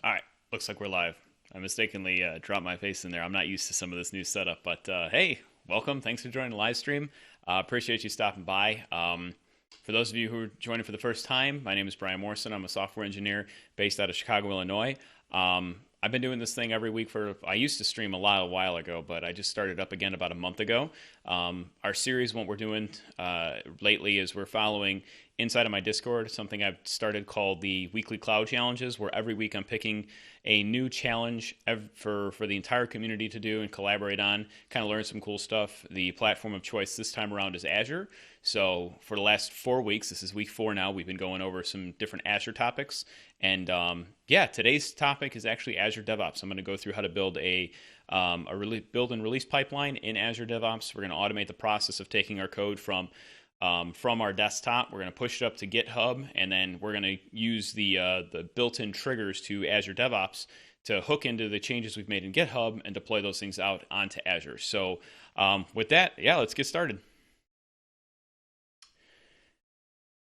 All right, looks like we're live. I mistakenly dropped my face in there. I'm not used to some of this new setup, but hey, welcome. Thanks for joining the live stream. Appreciate you stopping by. For those of you who are joining for the first time, my name is Brian Morrison. I'm a software engineer based out of Chicago, Illinois. I've been doing this thing every week I used to stream a while ago, but I just started up again about a month ago. Our series, what we're doing lately is we're following inside of my Discord, something I've started called the weekly cloud challenges, where every week I'm picking a new challenge for the entire community to do and collaborate on, kind of learn some cool stuff. The platform of choice this time around is Azure. So for the last 4 weeks, this is week 4 now, we've been going over some different Azure topics. And yeah, today's topic is actually Azure DevOps. I'm going to go through how to build a build and release pipeline in Azure DevOps. We're going to automate the process of taking our code from our desktop. We're going to push it up to GitHub, and then we're going to use the built-in triggers to Azure DevOps to hook into the changes we've made in GitHub and deploy those things out onto Azure. So with that, yeah, let's get started.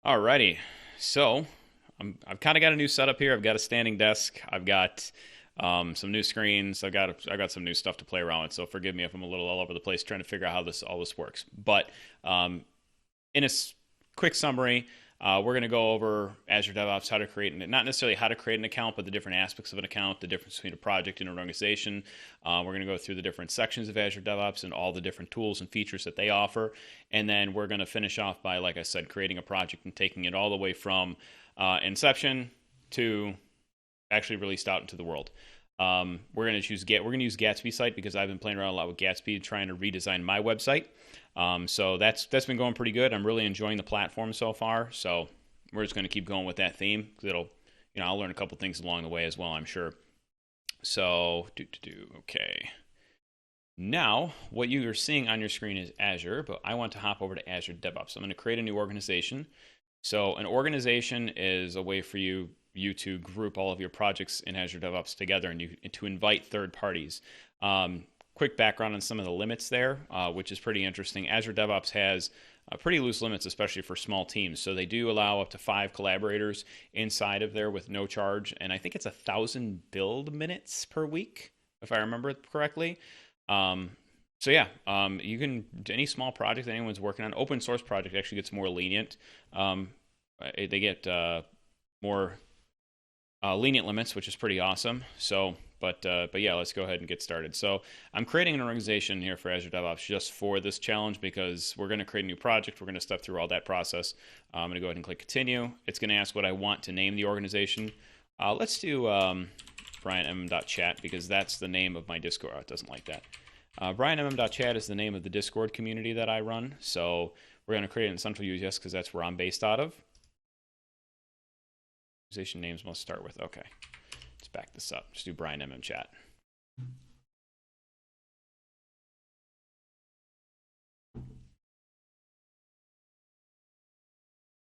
Alrighty, so I've kind of got a new setup here. I've got a standing desk. I've got some new screens. I got some new stuff to play around with. So forgive me if I'm a little all over the place trying to figure out how all this works. But in a quick summary, we're going to go over Azure DevOps, how to create, not necessarily how to create an account, but the different aspects of an account, the difference between a project and an organization. We're going to go through the different sections of Azure DevOps and all the different tools and features that they offer. And then we're going to finish off by, like I said, creating a project and taking it all the way from inception to actually released out into the world. We're going to use Gatsby site because I've been playing around a lot with Gatsby trying to redesign my website. So that's been going pretty good. I'm really enjoying the platform so far. So we're just going to keep going with that theme because I'll learn a couple things along the way as well, I'm sure. So okay. Now, what you are seeing on your screen is Azure, but I want to hop over to Azure DevOps. I'm going to create a new organization. So an organization is a way for you to group all of your projects in Azure DevOps together and to invite third parties. Quick background on some of the limits there, which is pretty interesting. Azure DevOps has pretty loose limits, especially for small teams. So they do allow up to 5 collaborators inside of there with no charge. And I think it's 1,000 build minutes per week, if I remember it correctly. So yeah, you can, any small project that anyone's working on, open source project actually gets more lenient. They get more lenient limits, which is pretty awesome. So, but yeah, let's go ahead and get started. So I'm creating an organization here for Azure DevOps just for this challenge because we're going to create a new project. We're going to step through all that process. I'm going to go ahead and click continue. It's going to ask what I want to name the organization. Let's do brianmm.chat because that's the name of my Discord. Oh, it doesn't like that. brianmm.chat is the name of the Discord community that I run. So we're going to create it in Central US because that's where I'm based out of. Organization names must start with, okay. Let's back this up. Just do Brian MM chat.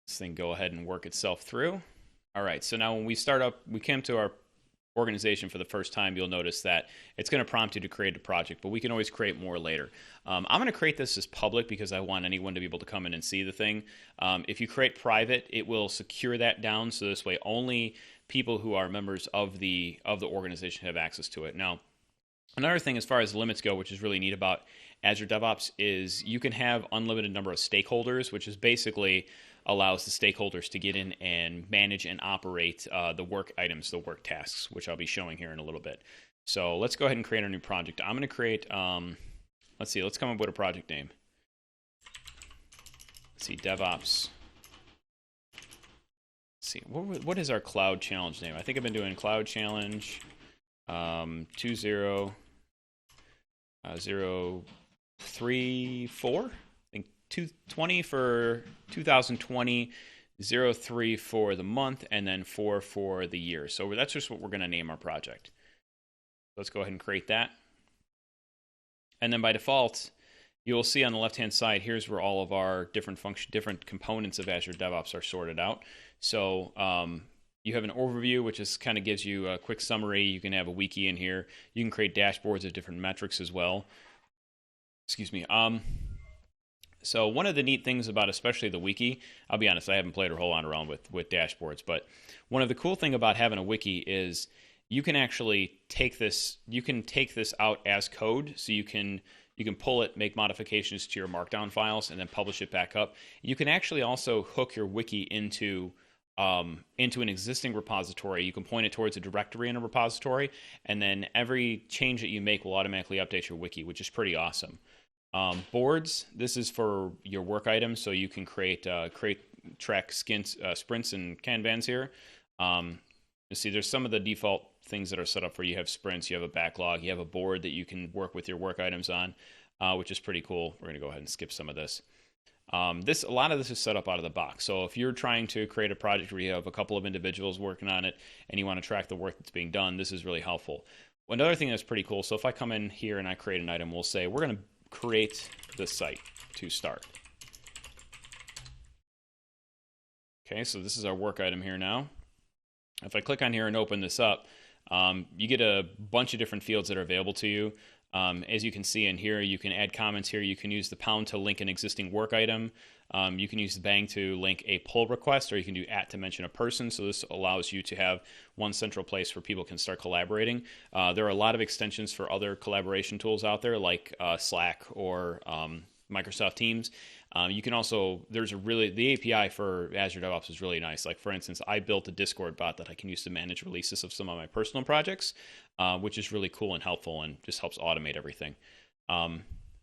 This thing go ahead and work itself through. All right, so now when we start up, we came to our organization for the first time, you'll notice that it's going to prompt you to create a project, but we can always create more later. I'm going to create this as public because I want anyone to be able to come in and see the thing. If you create private, it will secure that down, so this way only people who are members of the organization have access to it. Now, another thing as far as limits go, which is really neat about Azure DevOps, is you can have unlimited number of stakeholders, which is basically allows the stakeholders to get in and manage and operate the work items, the work tasks, which I'll be showing here in a little bit. So let's go ahead and create our new project. I'm going to create, let's come up with a project name. Let's see, DevOps. Let's see, what is our cloud challenge name? I think I've been doing cloud challenge 20034. 220 for 2020, 03 for the month, and then 4 for the year. So that's just what we're going to name our project. Let's go ahead and create that. And then by default, you'll see on the left-hand side, here's where all of our different components of Azure DevOps are sorted out. So you have an overview, which is kind of gives you a quick summary. You can have a wiki in here. You can create dashboards of different metrics as well. Excuse me. So one of the neat things about especially the wiki, I'll be honest, I haven't played a whole lot around with dashboards, but one of the cool thing about having a wiki is you can actually take this. You can take this out as code, so you can pull it, make modifications to your Markdown files, and then publish it back up. You can actually also hook your wiki into an existing repository. You can point it towards a directory in a repository, and then every change that you make will automatically update your wiki, which is pretty awesome. Boards, this is for your work items, so you can track sprints and Kanbans here. You see, there's some of the default things that are set up for you have sprints, you have a backlog, you have a board that you can work with your work items on, which is pretty cool. We're going to go ahead and skip some of this. A lot of this is set up out of the box. So if you're trying to create a project where you have a couple of individuals working on it and you want to track the work that's being done, this is really helpful. Another thing that's pretty cool, so if I come in here and I create an item, we'll say we're going to create this site to start. Okay, so this is our work item here now. If I click on here and open this up, you get a bunch of different fields that are available to you. As you can see in here, you can add comments here. You can use the pound to link an existing work item. You can use the bang to link a pull request, or you can do @ to mention a person. So this allows you to have one central place where people can start collaborating. There are a lot of extensions for other collaboration tools out there, like Slack or Microsoft Teams. You can also, the API for Azure DevOps is really nice. Like, for instance, I built a Discord bot that I can use to manage releases of some of my personal projects, which is really cool and helpful and just helps automate everything.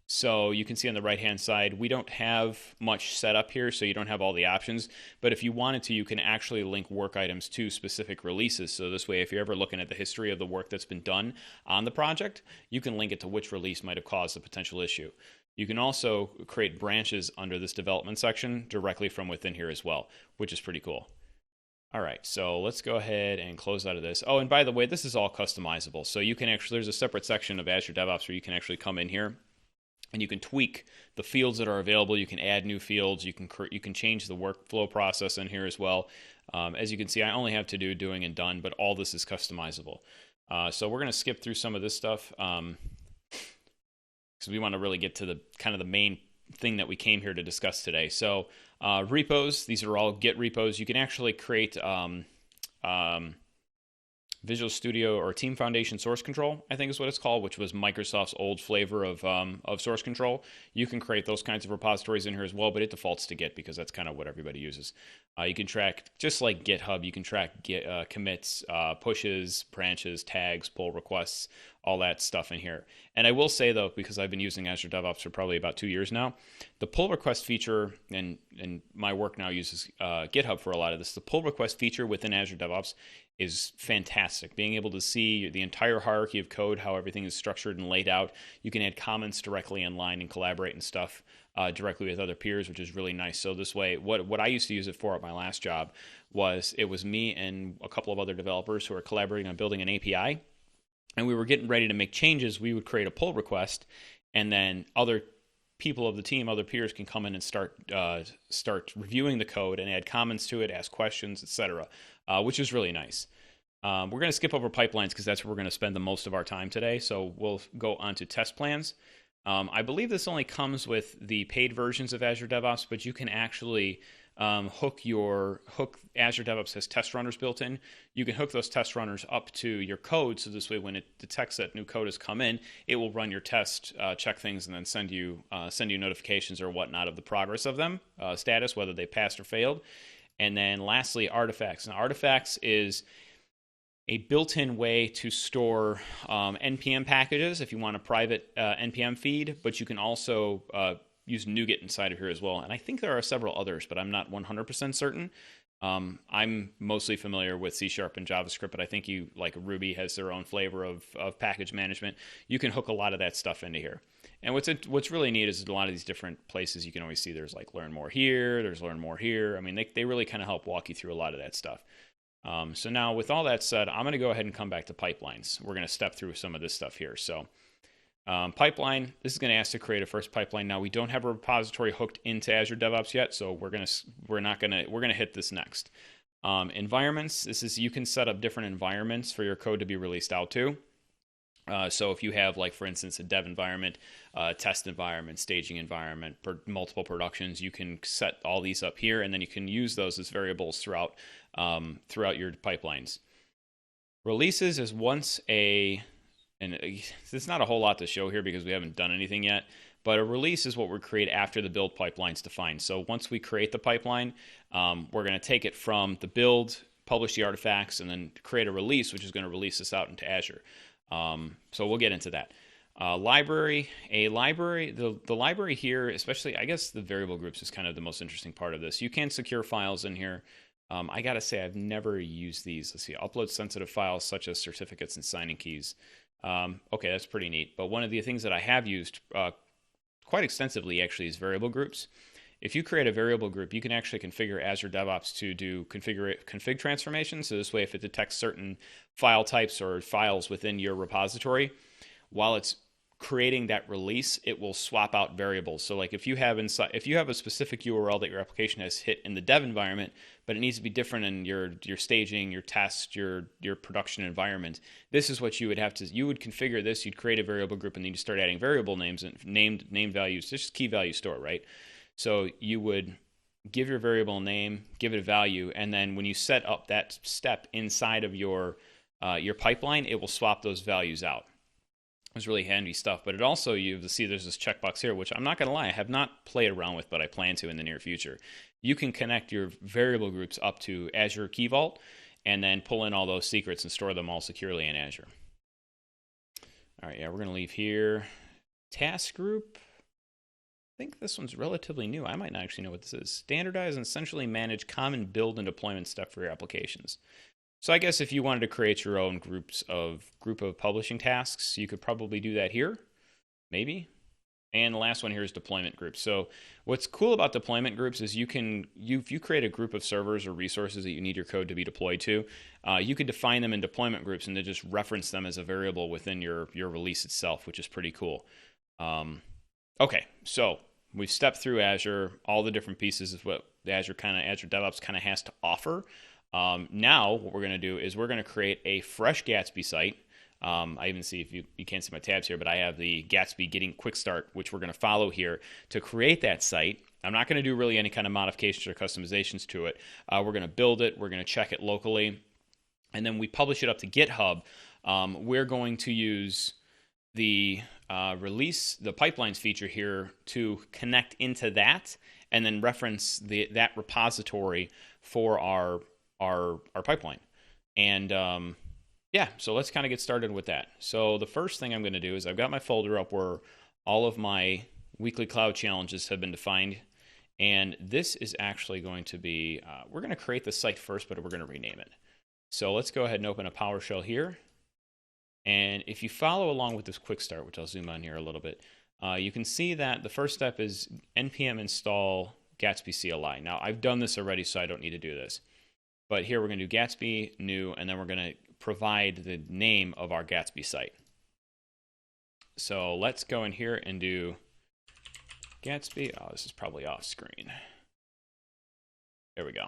So you can see on the right-hand side, we don't have much set up here, so you don't have all the options. But if you wanted to, you can actually link work items to specific releases. So this way, if you're ever looking at the history of the work that's been done on the project, you can link it to which release might have caused the potential issue. You can also create branches under this development section directly from within here as well, which is pretty cool. All right, so let's go ahead and close out of this. Oh, and by the way, this is all customizable. So you can actually, there's a separate section of Azure DevOps where you can actually come in here and you can tweak the fields that are available. You can add new fields. You can change the workflow process in here as well. As you can see, I only have to do doing and done, but all this is customizable. So we're going to skip through some of this stuff. Because we want to really get to the kind of the main thing that we came here to discuss today. So repos, these are all Git repos. You can actually create Visual Studio or Team Foundation source control, I think is what it's called, which was Microsoft's old flavor of source control. You can create those kinds of repositories in here as well, but it defaults to Git because that's kind of what everybody uses. You can track, just like GitHub, you can track Git, commits, pushes, branches, tags, pull requests, all that stuff in here. And I will say, though, because I've been using Azure DevOps for probably about 2 years now, the pull request feature, and my work now uses GitHub for a lot of this, the pull request feature within Azure DevOps is fantastic. Being able to see the entire hierarchy of code, how everything is structured and laid out. You can add comments directly in line and collaborate and stuff directly with other peers, which is really nice. So this way, what I used to use it for at my last job was me and a couple of other developers who are collaborating on building an API, and we were getting ready to make changes. We would create a pull request, and then other people of the team, other peers, can come in and start reviewing the code and add comments to it, ask questions, etc., which is really nice. We're going to skip over pipelines because that's where we're going to spend the most of our time today. So we'll go on to test plans. I believe this only comes with the paid versions of Azure DevOps, but you can actually hook Azure DevOps has test runners built in. You can hook those test runners up to your code, so this way when it detects that new code has come in, it will run your test, check things, and then send you notifications or whatnot of the progress of them, status, whether they passed or failed. And then lastly, artifacts. Now, artifacts is a built-in way to store NPM packages if you want a private NPM feed, but you can also use NuGet inside of here as well. And I think there are several others, but I'm not 100% certain. I'm mostly familiar with C# and JavaScript, but I think Ruby has their own flavor of package management. You can hook a lot of that stuff into here. And what's really neat is a lot of these different places you can always see there's like learn more here, there's learn more here. I mean, they really kind of help walk you through a lot of that stuff. So now with all that said, I'm going to go ahead and come back to pipelines. We're going to step through some of this stuff here. So pipeline, this is going to ask to create a first pipeline. Now we don't have a repository hooked into Azure DevOps yet, so we're going to hit this next. Environments, you can set up different environments for your code to be released out to. So if you have, like, for instance, a dev environment, test environment, staging environment, multiple productions, you can set all these up here, and then you can use those as variables throughout your pipelines. Releases is once a, and there's not a whole lot to show here because we haven't done anything yet, but a release is what we create after the build pipeline's defined. So once we create the pipeline, we're going to take it from the build, publish the artifacts, and then create a release, which is going to release this out into Azure. So we'll get into that. The library here, especially, I guess the variable groups is kind of the most interesting part of this. You can secure files in here. I gotta say, I've never used these. Let's see, upload sensitive files such as certificates and signing keys. Okay, that's pretty neat. But one of the things that I have used quite extensively actually is variable groups. If you create a variable group, you can actually configure Azure DevOps to do config transformations. So this way, if it detects certain file types or files within your repository, while it's creating that release, it will swap out variables. So like if you have a specific URL that your application has hit in the dev environment, but it needs to be different in your staging, your test, your production environment, this is what you would have to, you would configure this, you'd create a variable group, and then you start adding variable names and named values, just key value store, right? So you would give your variable a name, give it a value, and then when you set up that step inside of your pipeline, it will swap those values out. It's really handy stuff, but it also, you see there's this checkbox here, which I'm not going to lie, I have not played around with, but I plan to in the near future. You can connect your variable groups up to Azure Key Vault and then pull in all those secrets and store them all securely in Azure. All right, yeah, we're going to leave here. Task group. I think this one's relatively new. I might not actually know what this is. Standardize and essentially manage common build and deployment stuff for your applications. So I guess if you wanted to create your own group of publishing tasks, you could probably do that here, maybe. And the last one here is deployment groups. So what's cool about deployment groups is if you create a group of servers or resources that you need your code to be deployed to, you can define them in deployment groups and then just reference them as a variable within your release itself, which is pretty cool. Okay, so we've stepped through Azure, all the different pieces of what Azure DevOps kind of has to offer. Now what we're going to do is we're going to create a fresh Gatsby site. I even see, if you can't see my tabs here, but I have the Gatsby Getting Quick Start, which we're going to follow here to create that site. I'm not going to do really any kind of modifications or customizations to it. We're going to build it. We're going to check it locally. And then we publish it up to GitHub. We're going to use the the pipelines feature here to connect into that and then reference that repository for our pipeline. And yeah, so let's kind of get started with that. So the first thing I'm going to do is I've got my folder up where all of my weekly cloud challenges have been defined. And this is actually going to be, we're going to create the site first, but we're going to rename it. So let's go ahead and open a PowerShell here. And if you follow along with this quick start, which I'll zoom on here a little bit, you can see that the first step is npm install Gatsby CLI. Now, I've done this already, so I don't need to do this. But here we're going to do Gatsby new, and then we're going to provide the name of our Gatsby site. So let's go in here and do Gatsby. Oh, this is probably off screen. There we go.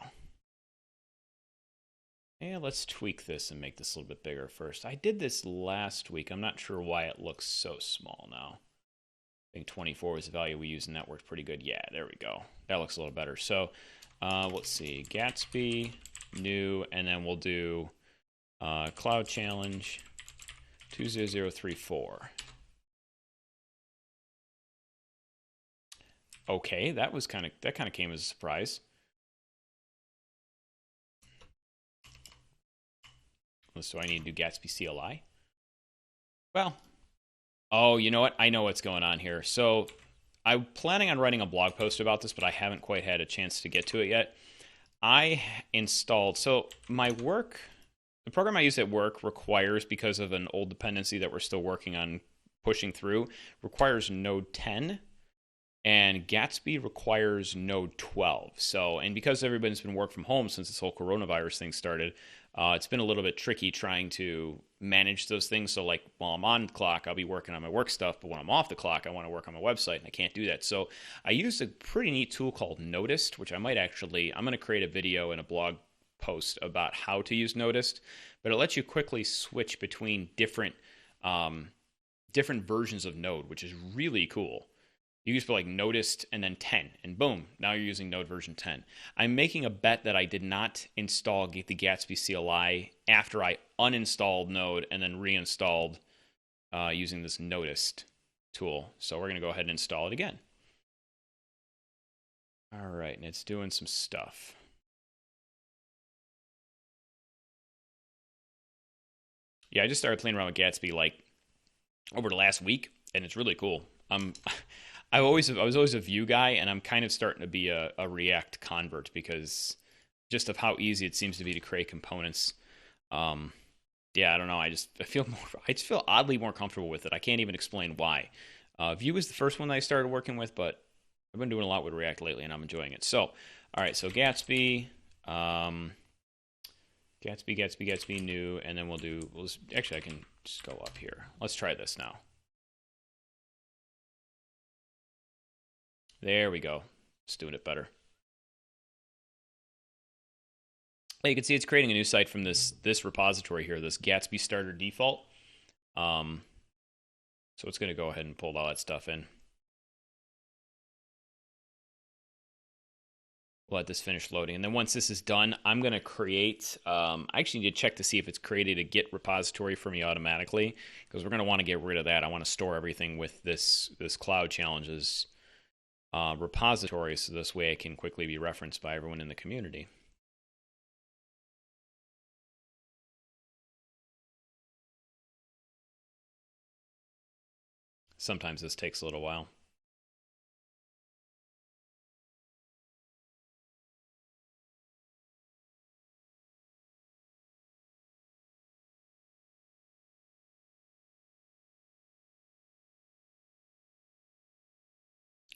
And let's tweak this and make this a little bit bigger first. I did this last week. I'm not sure why it looks so small now. I think 24 was the value we used, and that worked pretty good. Yeah, there we go. That looks a little better. So let's see, Gatsby new, and then we'll do Cloud Challenge 20034. Okay, that kind of came as a surprise. So I need to do Gatsby CLI. Well, oh, you know what? I know what's going on here. So I'm planning on writing a blog post about this, but I haven't quite had a chance to get to it yet. I installed, so my work, the program I use at work requires, because of an old dependency that we're still working on pushing through, requires Node 10, and Gatsby requires Node 12. So, and because everybody's been working from home since this whole coronavirus thing started, it's been a little bit tricky trying to manage those things. So like while I'm on the clock, I'll be working on my work stuff, but when I'm off the clock, I want to work on my website, and I can't do that. So I used a pretty neat tool called Noticed, which I'm going to create a video and a blog post about how to use Noticed, but it lets you quickly switch between different versions of Node, which is really cool. You just put like noticed and then 10, and boom, now you're using Node version 10. I'm making a bet that I did not install the Gatsby CLI after I uninstalled Node and then reinstalled using this noticed tool. So we're going to go ahead and install it again. All right, and it's doing some stuff. Yeah, I just started playing around with Gatsby like over the last week, and it's really cool. I was always a Vue guy, and I'm kind of starting to be a React convert because just of how easy it seems to be to create components. Yeah, I don't know. I just feel oddly more comfortable with it. I can't even explain why. Vue was the first one that I started working with, but I've been doing a lot with React lately, and I'm enjoying it. So, all right, so Gatsby, Gatsby new, and then actually I can just go up here. Let's try this now. There we go. It's doing it better. You can see it's creating a new site from this repository here, this Gatsby starter default. So it's going to go ahead and pull all that stuff in. We'll let this finish loading. And then once this is done, I'm going to create, I actually need to check to see if it's created a Git repository for me automatically, because we're going to want to get rid of that. I want to store everything with this Cloud Challenges repository, so this way it can quickly be referenced by everyone in the community. Sometimes this takes a little while.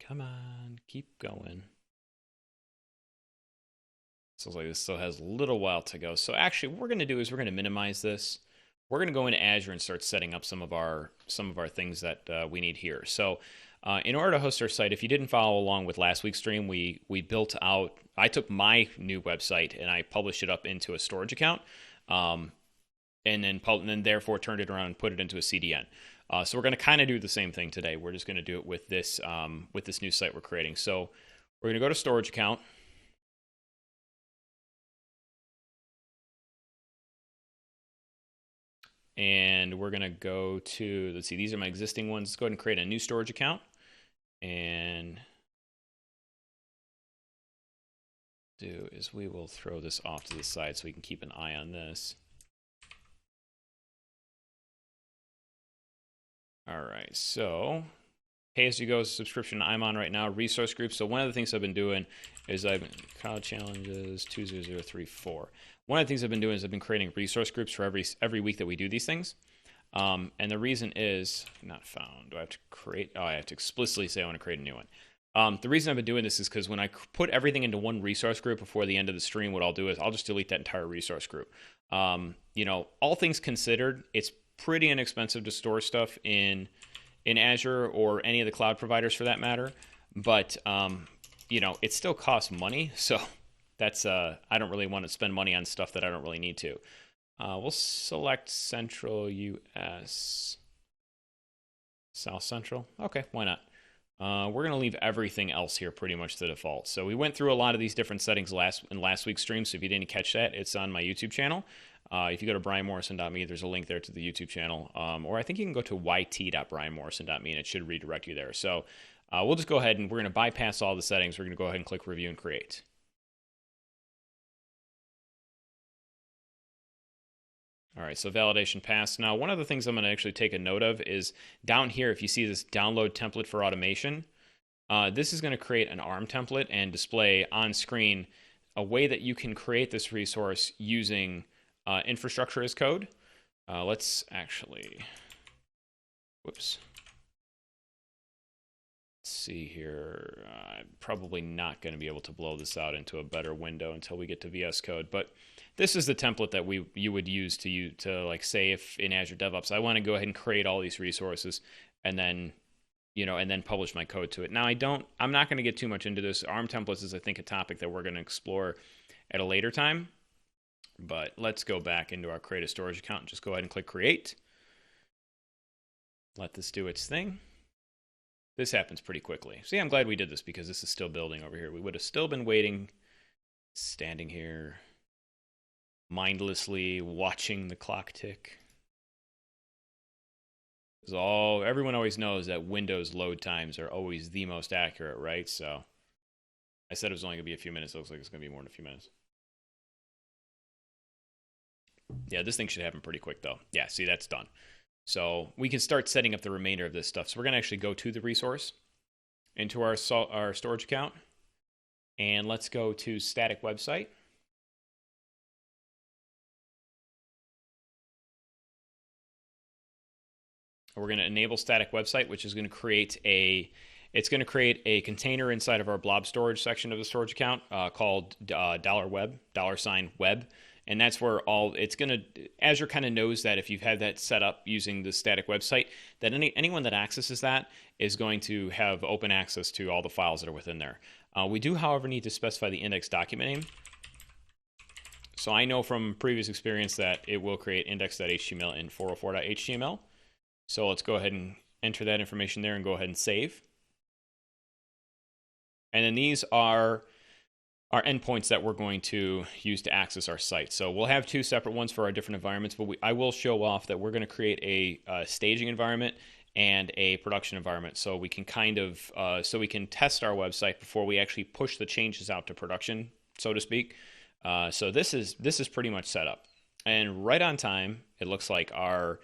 Come on, keep going. So like this still has a little while to go. So actually what we're going to do is we're going to minimize this. We're going to go into Azure and start setting up some of our things that we need here. So in order to host our site, if you didn't follow along with last week's stream, we built out, I took my new website and I published it up into a storage account, and then therefore turned it around and put it into a CDN. So we're going to kind of do the same thing today. We're just going to do it with this new site we're creating. So we're going to go to storage account. And we're going to go to, let's see, these are my existing ones. Let's go ahead and create a new storage account. And do is we will throw this off to the side so we can keep an eye on this. All right, so pay-as-you-go subscription I'm on right now, resource groups. So one of the things I've been doing is Cloud Challenges 20034. One of the things I've been doing is I've been creating resource groups for every week that we do these things. And the reason is, not found. Do I have to create? Oh, I have to explicitly say I want to create a new one. The reason I've been doing this is because when I put everything into one resource group before the end of the stream, what I'll do is I'll just delete that entire resource group. All things considered, it's pretty inexpensive to store stuff in Azure or any of the cloud providers for that matter. But, it still costs money. So that's, I don't really want to spend money on stuff that I don't really need to. We'll select Central US. South Central. Okay, why not? We're going to leave everything else here pretty much to default. So we went through a lot of these different settings in last week's stream. So if you didn't catch that, it's on my YouTube channel. If you go to brianmorrison.me, there's a link there to the YouTube channel. Or I think you can go to yt.brianmorrison.me and it should redirect you there. So we'll just go ahead and we're going to bypass all the settings. We're going to go ahead and click Review and Create. All right, so validation passed. Now, one of the things I'm going to actually take a note of is down here, if you see this download template for automation, this is going to create an ARM template and display on screen a way that you can create this resource using infrastructure as code. Let's actually, whoops. Let's see here. I'm probably not going to be able to blow this out into a better window until we get to VS Code, but this is the template that you would use to like say if in Azure DevOps I want to go ahead and create all these resources and then publish my code to it. Now I'm not going to get too much into this. ARM templates is I think a topic that we're going to explore at a later time. But let's go back into our create a storage account and just go ahead and click create. Let this do its thing. this happens pretty quickly. See, I'm glad we did this because this is still building over here. We would have still been waiting, standing here, mindlessly watching the clock tick. Everyone always knows that Windows load times are always the most accurate, right? So I said it was only going to be a few minutes. It looks like it's going to be more than a few minutes. Yeah, this thing should happen pretty quick, though. Yeah, see, that's done. So we can start setting up the remainder of this stuff. So we're going to actually go to the resource, into our storage account, and let's go to static website. We're going to enable static website, which is going to create a container inside of our blob storage section of the storage account called $web, and that's where Azure kind of knows that if you've had that set up using the static website, that anyone that accesses that is going to have open access to all the files that are within there. We do, however, need to specify the index document name. So I know from previous experience that it will create index.html in 404.html. So let's go ahead and enter that information there and go ahead and save. And then these are our endpoints that we're going to use to access our site. So we'll have two separate ones for our different environments, but I will show off that we're going to create a staging environment and a production environment, so we can so we can test our website before we actually push the changes out to production, so to speak. So this is pretty much set up, and right on time. It looks like our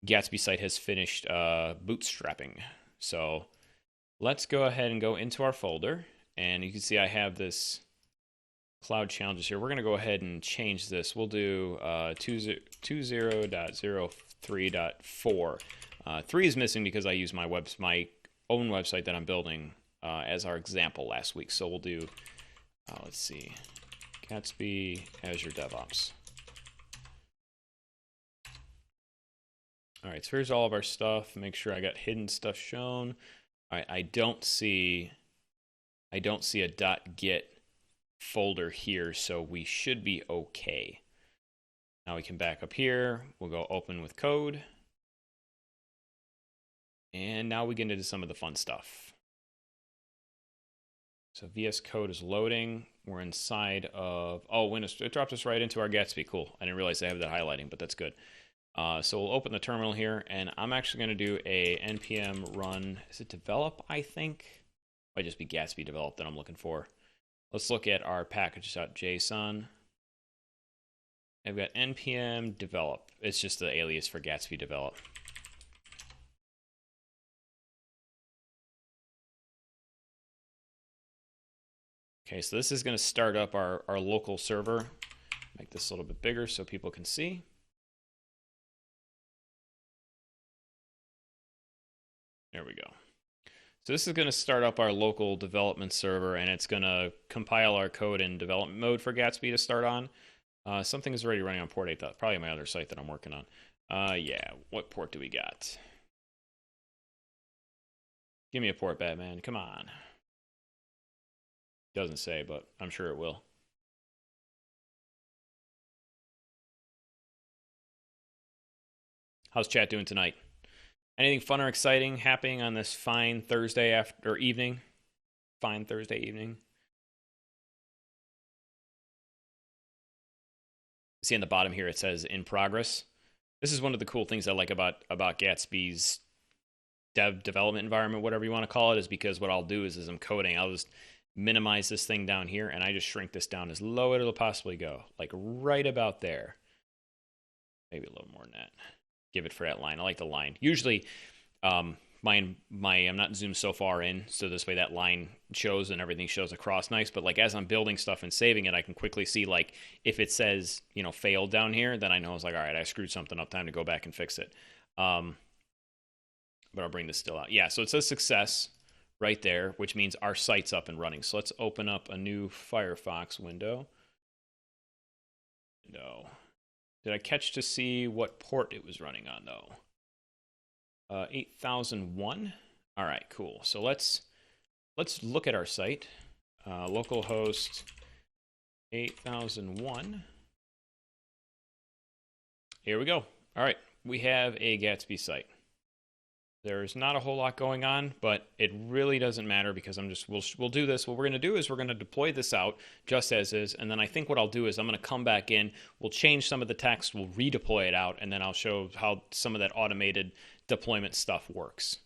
Gatsby site has finished bootstrapping. So let's go ahead and go into our folder, and you can see I have this cloud challenges here. We're going to go ahead and change this. We'll do 20.03.4. 3 is missing because I used my own website that I'm building as our example last week. So we'll do, let's see, Gatsby Azure DevOps. All right, so here's all of our stuff. Make sure I got hidden stuff shown. All right, I don't see a .git folder here, so we should be okay. Now we can back up here. We'll go open with code. And now we get into some of the fun stuff. So VS Code is loading. We're inside of, it dropped us right into our Gatsby. Cool. I didn't realize I have that highlighting, but that's good. So we'll open the terminal here, and I'm actually going to do a npm run. Is it develop, I think? Might just be Gatsby develop that I'm looking for. Let's look at our packages.json. I've got npm develop. It's just the alias for Gatsby develop. Okay, so this is going to start up our local server. Make this a little bit bigger so people can see. There we go. So this is going to start up our local development server, and it's going to compile our code in development mode for Gatsby to start on. Something is already running on port 8. Probably my other site that I'm working on. Yeah, what port do we got? Give me a port, Batman. Come on. Doesn't say, but I'm sure it will. How's chat doing tonight? Anything fun or exciting happening on this fine Thursday evening? Fine Thursday evening. See on the bottom here, it says in progress. This is one of the cool things I like about Gatsby's development environment, whatever you want to call it, is because what I'll do is as I'm coding, I'll just minimize this thing down here, and I just shrink this down as low as it'll possibly go, like right about there. Maybe a little more than that. Give it for that line. I like the line. Usually, I'm not zoomed so far in, so this way that line shows and everything shows across nice. But like as I'm building stuff and saving it, I can quickly see like if it says failed down here, then I know it's like, all right, I screwed something up. Time to go back and fix it. But I'll bring this still out. Yeah, so it says success right there, which means our site's up and running. So let's open up a new Firefox window. Did I catch to see what port it was running on, though? 8001. All right, cool. So let's look at our site. Localhost 8001. Here we go. All right, we have a Gatsby site. There's not a whole lot going on, but it really doesn't matter because we'll do this. What we're going to do is we're going to deploy this out just as is, and then I think what I'll do is I'm going to come back in, we'll change some of the text, we'll redeploy it out, and then I'll show how some of that automated deployment stuff works.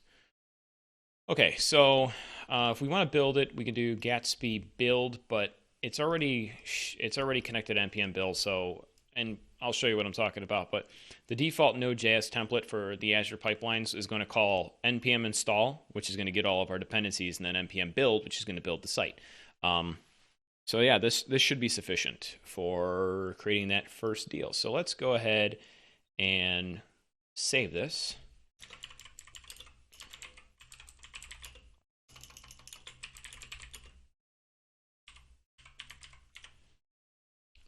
Okay, so if we want to build it, we can do Gatsby build, but it's already connected to npm build, so, and I'll show you what I'm talking about, but the default Node.js template for the Azure pipelines is going to call npm install, which is going to get all of our dependencies, and then npm build, which is going to build the site. So yeah, this should be sufficient for creating that first deal. So let's go ahead and save this.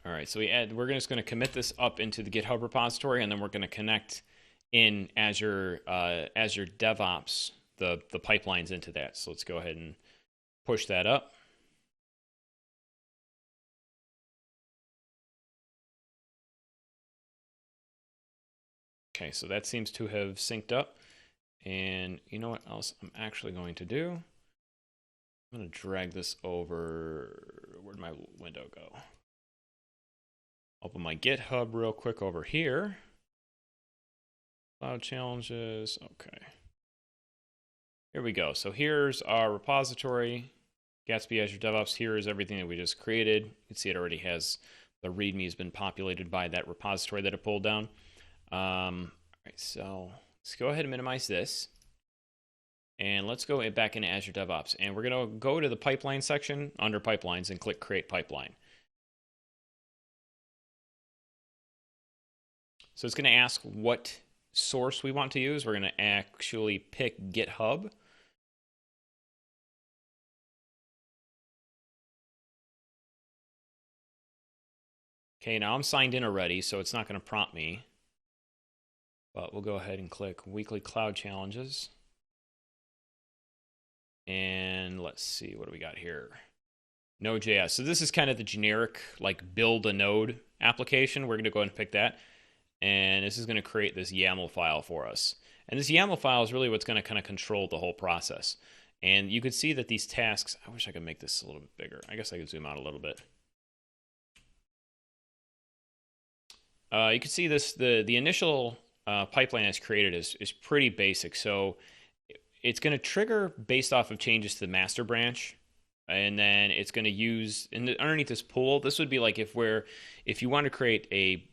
All right, so we're just going to commit this up into the GitHub repository, and then we're going to connect in Azure DevOps the pipelines into that. So let's go ahead and push that up. Okay, so that seems to have synced up. And you know what else I'm actually going to do? I'm going to drag this over. Where'd my window go? Open my GitHub real quick over here. Cloud challenges. Okay. Here we go. So here's our repository. Gatsby Azure DevOps. Here is everything that we just created. You can see it already has the README has been populated by that repository that it pulled down. All right, so let's go ahead and minimize this. And let's go back into Azure DevOps. And we're going to go to the pipeline section under pipelines and click create pipeline. So it's going to ask what source we want to use. We're going to actually pick GitHub. Okay, now I'm signed in already, so it's not going to prompt me. But we'll go ahead and click Weekly Cloud Challenges. And let's see, what do we got here? Node.js. So this is kind of the generic, like, build a node application. We're going to go ahead and pick that. And this is going to create this YAML file for us. And this YAML file is really what's going to kind of control the whole process. And you could see that these tasks, I wish I could make this a little bit bigger. I guess I could zoom out a little bit. You can see this, the initial pipeline that's created is pretty basic. So it's going to trigger based off of changes to the master branch. And then it's going to use, underneath this pool, this would be like if you want to create a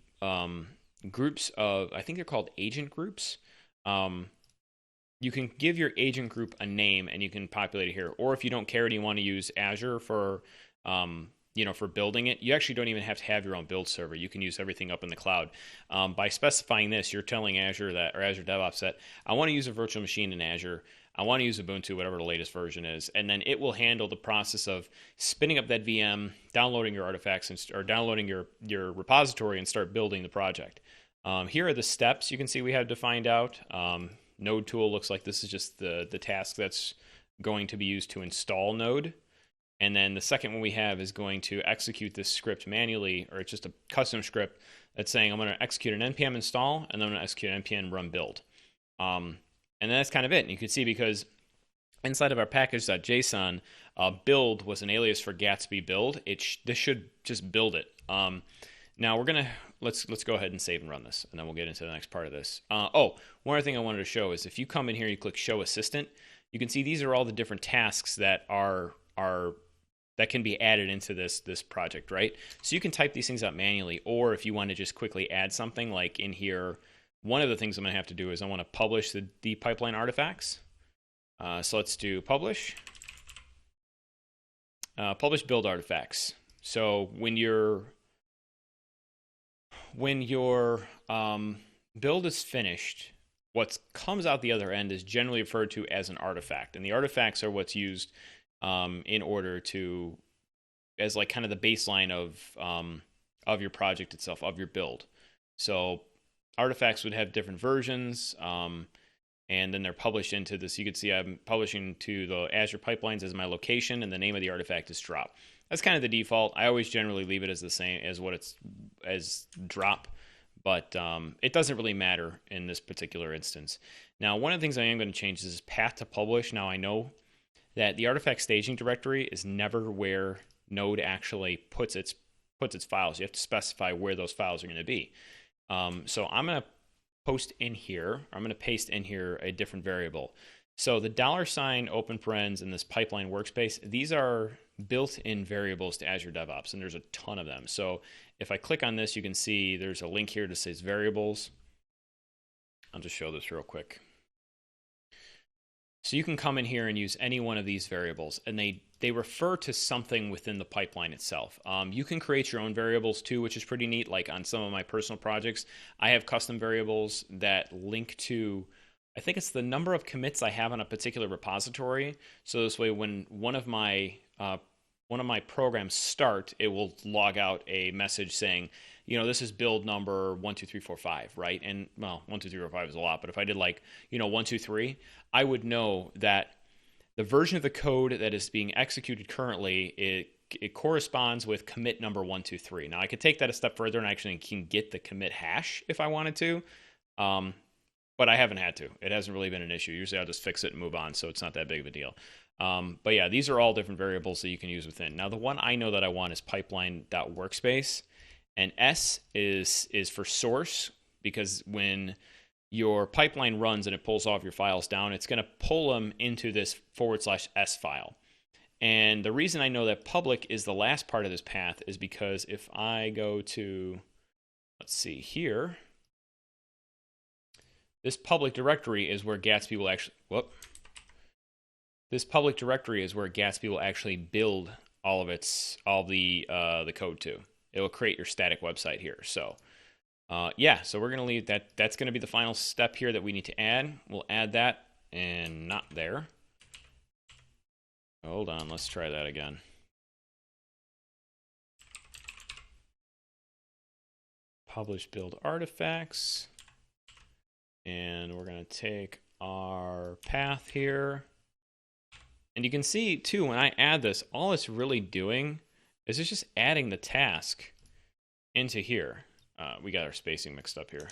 groups of, I think they're called agent groups. You can give your agent group a name and you can populate it here. Or if you don't care and you want to use Azure for, for building it, you actually don't even have to have your own build server. You can use everything up in the cloud. By specifying this, you're telling Azure or Azure DevOps that I want to use a virtual machine in Azure. I want to use Ubuntu, whatever the latest version is, and then it will handle the process of spinning up that VM, downloading your artifacts, or downloading your repository and start building the project. Here are the steps you can see we have defined out. Node tool looks like this is just the task that's going to be used to install Node. And then the second one we have is going to execute this script manually, or it's just a custom script that's saying I'm going to execute an npm install, and then I'm going to execute an npm run build. And that's kind of it. And you can see because inside of our package.json, build was an alias for Gatsby build. This should just build it. Now let's go ahead and save and run this, and then we'll get into the next part of this. One other thing I wanted to show is if you come in here, you click Show Assistant, you can see these are all the different tasks that that can be added into this project, right? So you can type these things out manually, or if you want to just quickly add something like in here. One of the things I'm going to have to do is I want to publish the pipeline artifacts. So let's do publish. Publish build artifacts. So when your build is finished, what comes out the other end is generally referred to as an artifact. And the artifacts are what's used in order to, as like kind of the baseline of your project itself, of your build. So artifacts would have different versions, and then they're published into this. You can see I'm publishing to the Azure pipelines as my location, and the name of the artifact is drop. That's kind of the default. I always generally leave it as the same as what it's as drop, but it doesn't really matter in this particular instance. Now, one of the things I am going to change is path to publish. Now, I know that the artifact staging directory is never where Node actually puts its files. You have to specify where those files are going to be. So I'm going to post in here. I'm going to paste in here a different variable. So the $ open parens and this pipeline workspace, these are built-in variables to Azure DevOps, and there's a ton of them. So if I click on this, you can see there's a link here that says variables. I'll just show this real quick. So you can come in here and use any one of these variables, and they refer to something within the pipeline itself. You can create your own variables too, which is pretty neat. Like on some of my personal projects, I have custom variables that link to, I think it's the number of commits I have on a particular repository. So this way, when one of my programs start, it will log out a message saying, you know, this is build number 12345, right? And well, 12345 is a lot, but if I did like, you know, 123, I would know that the version of the code that is being executed currently, it corresponds with commit number 123. Now I could take that a step further and actually can get the commit hash if I wanted to. But I haven't had to. It hasn't really been an issue. Usually I'll just fix it and move on, so it's not that big of a deal. But yeah, these are all different variables that you can use within. Now the one I know that I want is pipeline.workspace. And S is for source, because when your pipeline runs and it pulls all of your files down, it's going to pull them into this /S file. And the reason I know that public is the last part of this path is because if I go to, let's see here, this public directory is where Gatsby will actually, this public directory is where Gatsby will actually build all the code to. It will create your static website here. So yeah, so we're going to leave that. That's going to be the final step here that we need to add. We'll add that and not there. Hold on, let's try that again. Publish build artifacts. And we're going to take our path here. And you can see too, when I add this, all it's really doing is it's just adding the task into here. We got our spacing mixed up here.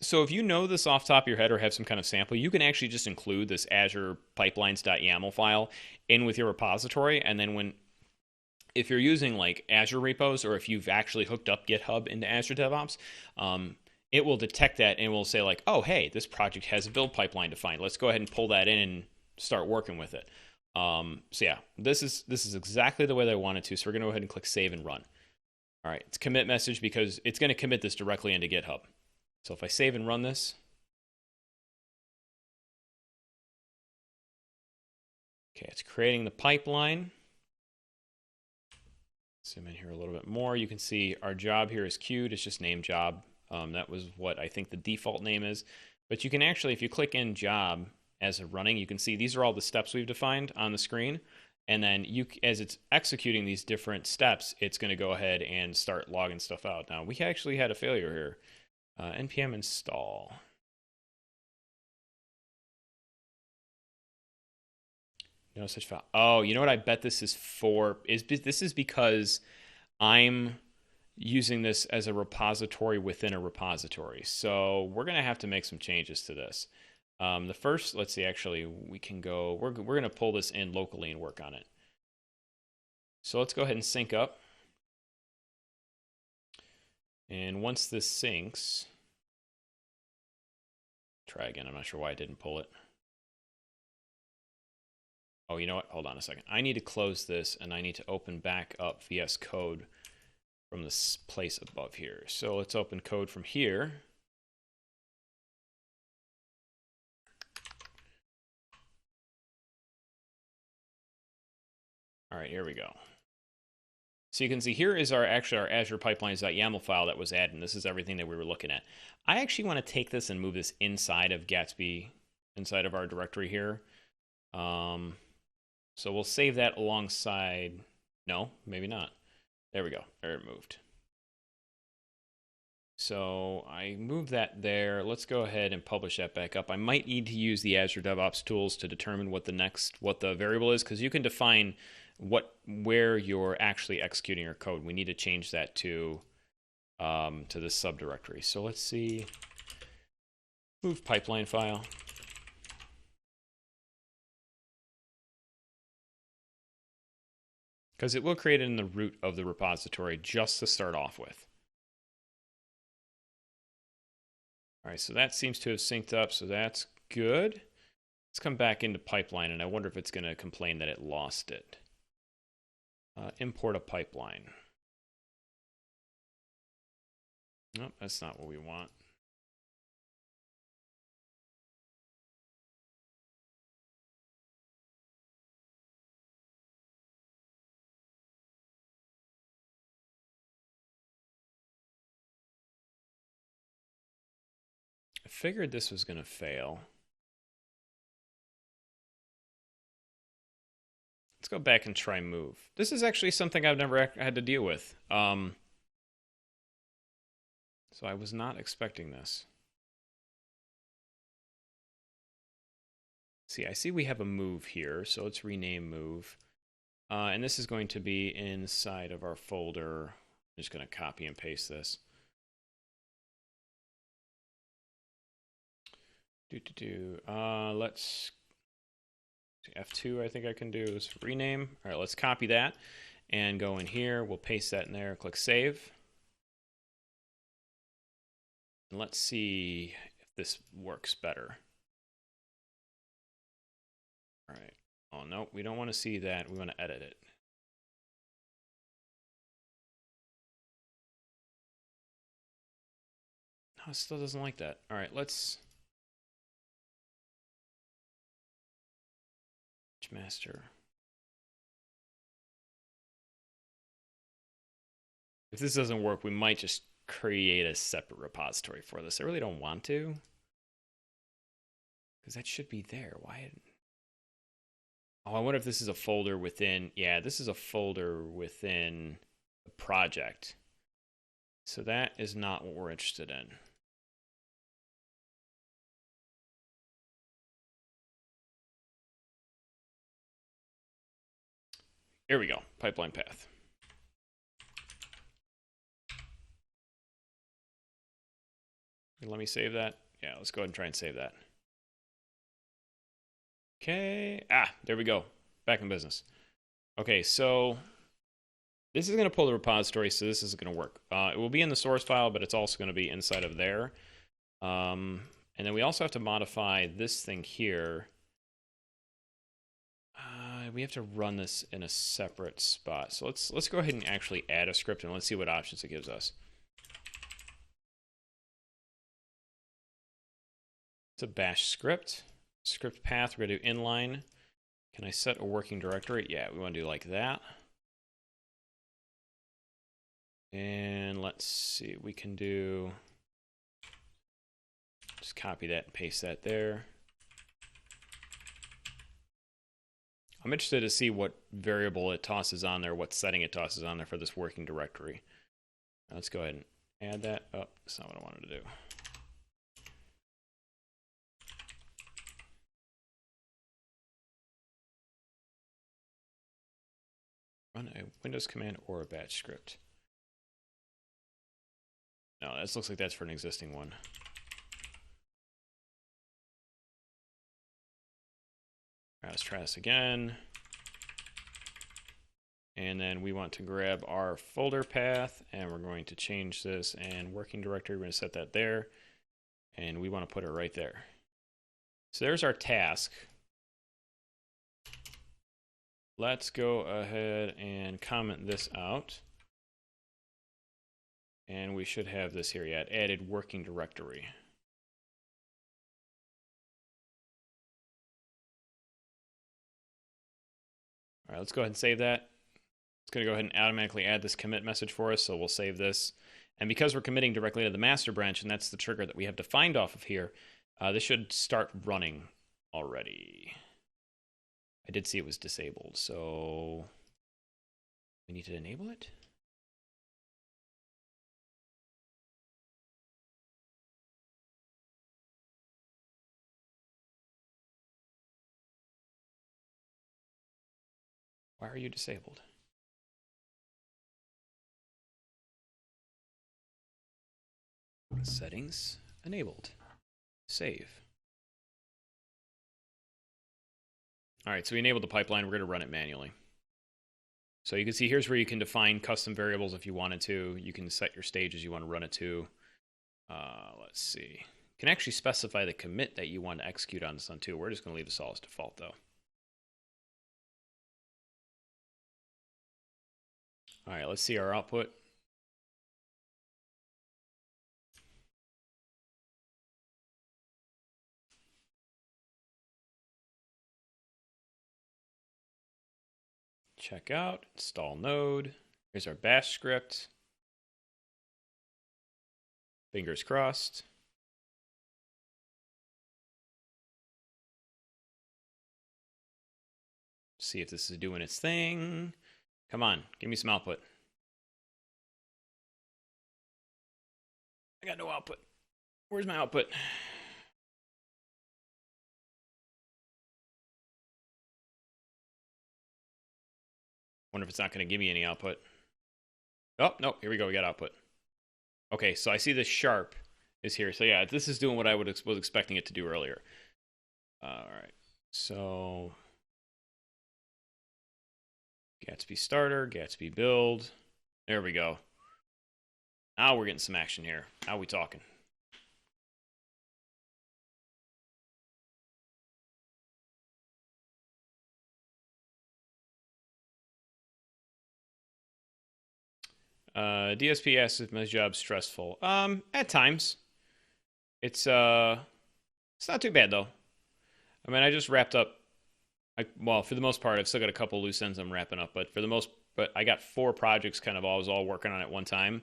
So if you know this off the top of your head or have some kind of sample, you can actually just include this Azure pipelines.yaml file in with your repository. And then if you're using like Azure repos, or if you've actually hooked up GitHub into Azure DevOps, it will detect that and will say like, oh, hey, this project has a build pipeline defined. Let's go ahead and pull that in and start working with it. So yeah, this is exactly the way that I wanted to. So we're going to go ahead and click save and run. All right, it's commit message because it's going to commit this directly into GitHub. So if I save and run this, okay, it's creating the pipeline. Zoom in here a little bit more. You can see our job here is queued. It's just named job. That was what I think the default name is. But you can actually, if you click in job as a running, you can see these are all the steps we've defined on the screen. And then as it's executing these different steps, it's going to go ahead and start logging stuff out. Now, we actually had a failure here. npm install. No such file. Oh, you know what I bet this is for? This is because I'm using this as a repository within a repository. So we're going to have to make some changes to this. The first, let's see, actually, we can go, we're going to pull this in locally and work on it. So let's go ahead and sync up. And once this syncs, try again. I'm not sure why I didn't pull it. Oh, you know what? Hold on a second. I need to close this and I need to open back up VS Code from this place above here. So let's open code from here. All right, here we go. So you can see here is our Azure pipelines.yaml file that was added, and this is everything that we were looking at. I actually want to take this and move this inside of Gatsby, inside of our directory here. So we'll save that alongside, no, maybe not. There we go, there it moved. So I moved that there. Let's go ahead and publish that back up. I might need to use the Azure DevOps tools to determine what the variable is, because you can define where you're actually executing your code. We need to change that to to this subdirectory. So let's see, move pipeline file. Because it will create it in the root of the repository just to start off with. All right, so that seems to have synced up, so that's good. Let's come back into pipeline, and I wonder if it's going to complain that it lost it. Import a pipeline. Nope, that's not what we want. I figured this was going to fail. Let's go back and try move. This is actually something I've never had to deal with. So I was not expecting this. See, I see we have a move here, so let's rename move. And this is going to be inside of our folder. I'm just going to copy and paste this. Let's F2, I think I can do is rename. All right, let's copy that and go in here. We'll paste that in there, click save. And let's see if this works better. All right. Oh, no, we don't want to see that. We want to edit it. No, it still doesn't like that. All right, let's master. If this doesn't work, we might just create a separate repository for this. I really don't want to, because that should be there. Why? Oh, I wonder if this is a folder within. Yeah, this is a folder within the project. So that is not what we're interested in. Here we go, pipeline path. Let me save that. Yeah, let's go ahead and try and save that. Okay, there we go, back in business. Okay, so this is going to pull the repository, so this is going to work. It will be in the source file, but it's also going to be inside of there. And then we also have to modify this thing here. We have to run this in a separate spot. So let's go ahead and actually add a script, and let's see what options it gives us. It's a bash script. Script path, we're going to do inline. Can I set a working directory? Yeah, we want to do like that. And let's see, we can do, just copy that and paste that there. I'm interested to see what variable it tosses on there, what setting it tosses on there for this working directory. Let's go ahead and add that. Oh, that's not what I wanted to do. Run a Windows command or a batch script. No, this looks like that's for an existing one. All right, let's try this again. And then we want to grab our folder path, and we're going to change this, and working directory, we're going to set that there, and we want to put it right there. So there's our task. Let's go ahead and comment this out. And we should have this here yet, added working directory. All right, let's go ahead and save that. It's going to go ahead and automatically add this commit message for us, so we'll save this. And because we're committing directly to the master branch, and that's the trigger that we have defined off of here, this should start running already. I did see it was disabled, so we need to enable it. Why are you disabled? Settings enabled. Save. All right, so we enabled the pipeline. We're going to run it manually. So you can see here's where you can define custom variables if you wanted to. You can set your stages you want to run it to. Let's see. You can actually specify the commit that you want to execute on this on too. We're just going to leave this all as default though. All right, let's see our output. Check out, install node. Here's our bash script. Fingers crossed. See if this is doing its thing. Come on, give me some output. I got no output. Where's my output? Wonder if it's not going to give me any output. Oh, no, here we go. We got output. Okay, so I see the sharp is here. So yeah, this is doing what I was expecting it to do earlier. All right, so Gatsby starter, Gatsby build. There we go. Now we're getting some action here. Now we talking. DSP asks if my job's stressful. At times. It's not too bad though. I mean, I just wrapped up. Well, for the most part, I've still got a couple loose ends I'm wrapping up, but I got 4 projects kind of I was all working on at one time.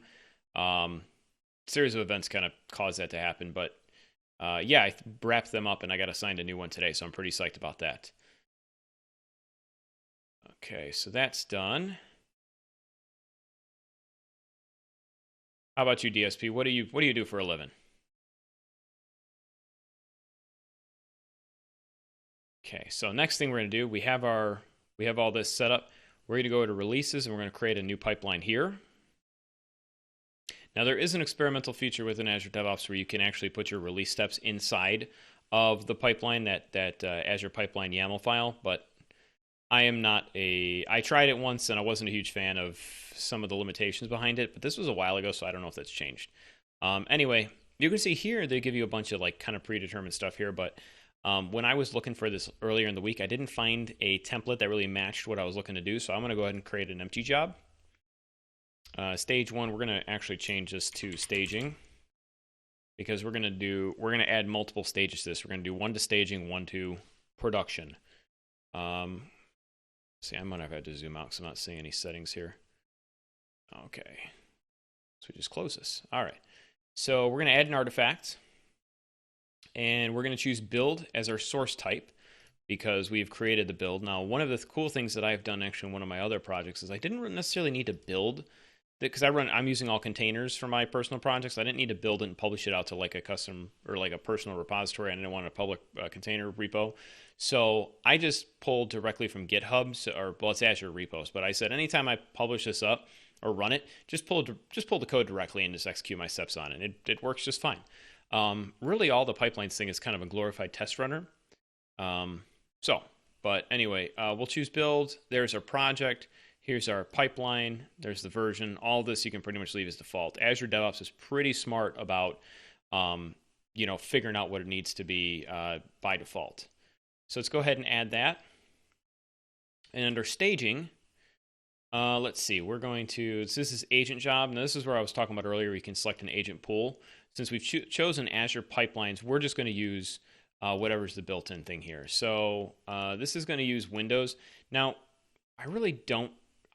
Series of events kind of caused that to happen, but yeah, I wrapped them up and I got assigned a new one today, so I'm pretty psyched about that. Okay, so that's done. How about you, DSP? What do you do for a living? Okay, so next thing we're going to do, we have all this set up. We're going to go to releases and we're going to create a new pipeline here. Now there is an experimental feature within Azure DevOps where you can actually put your release steps inside of the pipeline, that Azure pipeline YAML file, but I tried it once and I wasn't a huge fan of some of the limitations behind it, but this was a while ago, so I don't know if that's changed. Anyway, you can see here they give you a bunch of like kind of predetermined stuff here, but when I was looking for this earlier in the week, I didn't find a template that really matched what I was looking to do, so I'm going to go ahead and create an empty job. Stage 1, we're going to actually change this to staging because we're going to add multiple stages to this. We're going to do 1 to staging, 1 to production. See, I might have had to zoom out because I'm not seeing any settings here. Okay, so we just close this. All right, so we're going to add an artifact, and we're going to choose build as our source type because we've created the build. Now, one of the cool things that I've done actually in one of my other projects is I didn't necessarily need to build because I'm using all containers for my personal projects. I didn't need to build it and publish it out to like a custom or like a personal repository. I didn't want a public container repo. So I just pulled directly from GitHub, well, it's Azure repos, but I said anytime I publish this up or run it, just pull the code directly and just execute my steps on it. It works just fine. Really, all the pipelines thing is kind of a glorified test runner. But anyway, we'll choose build. There's our project. Here's our pipeline. There's the version. All this you can pretty much leave as default. Azure DevOps is pretty smart about, figuring out what it needs to be by default. So let's go ahead and add that. And under staging, let's see. We're going to. So this is agent job. Now this is where I was talking about earlier. You can select an agent pool. Since we've chosen Azure pipelines, we're just going to use whatever's the built-in thing here. So this is going to use Windows. Now, I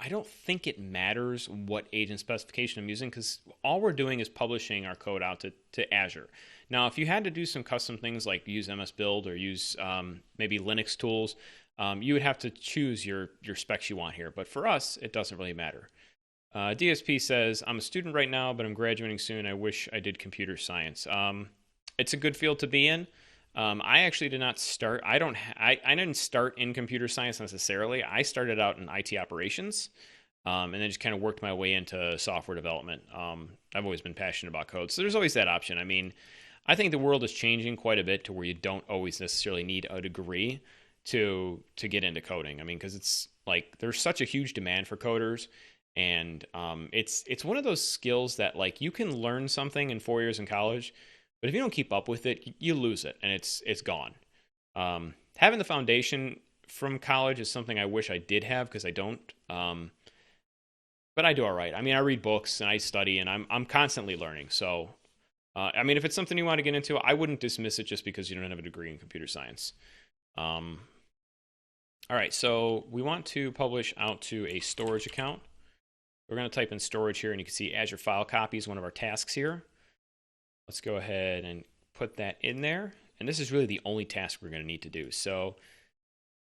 don't think it matters what agent specification I'm using because all we're doing is publishing our code out to Azure. Now, if you had to do some custom things like use MS Build or use maybe Linux tools, you would have to choose your specs you want here. But for us, it doesn't really matter. DSP says, I'm a student right now, but I'm graduating soon. I wish I did computer science. It's a good field to be in. I actually did not start. I didn't start in computer science necessarily. I started out in IT operations. and then just kind of worked my way into software development. I've always been passionate about code, so there's always that option. I mean, I think the world is changing quite a bit to where you don't always necessarily need a degree to get into coding. I mean, because it's like there's such a huge demand for coders, and it's one of those skills that like you can learn something in 4 years in college, but if you don't keep up with it, you lose it, and it's gone. Having the foundation from college is something I wish I did have because I don't. But I do all right. I mean, I read books and I study, and I'm constantly learning. So, I mean, if it's something you want to get into, I wouldn't dismiss it just because you don't have a degree in computer science. Um, all right, so we want to publish out to a storage account. We're going to type in storage here, and you can see Azure File Copy is one of our tasks here. Let's go ahead and put that in there. And this is really the only task we're going to need to do. So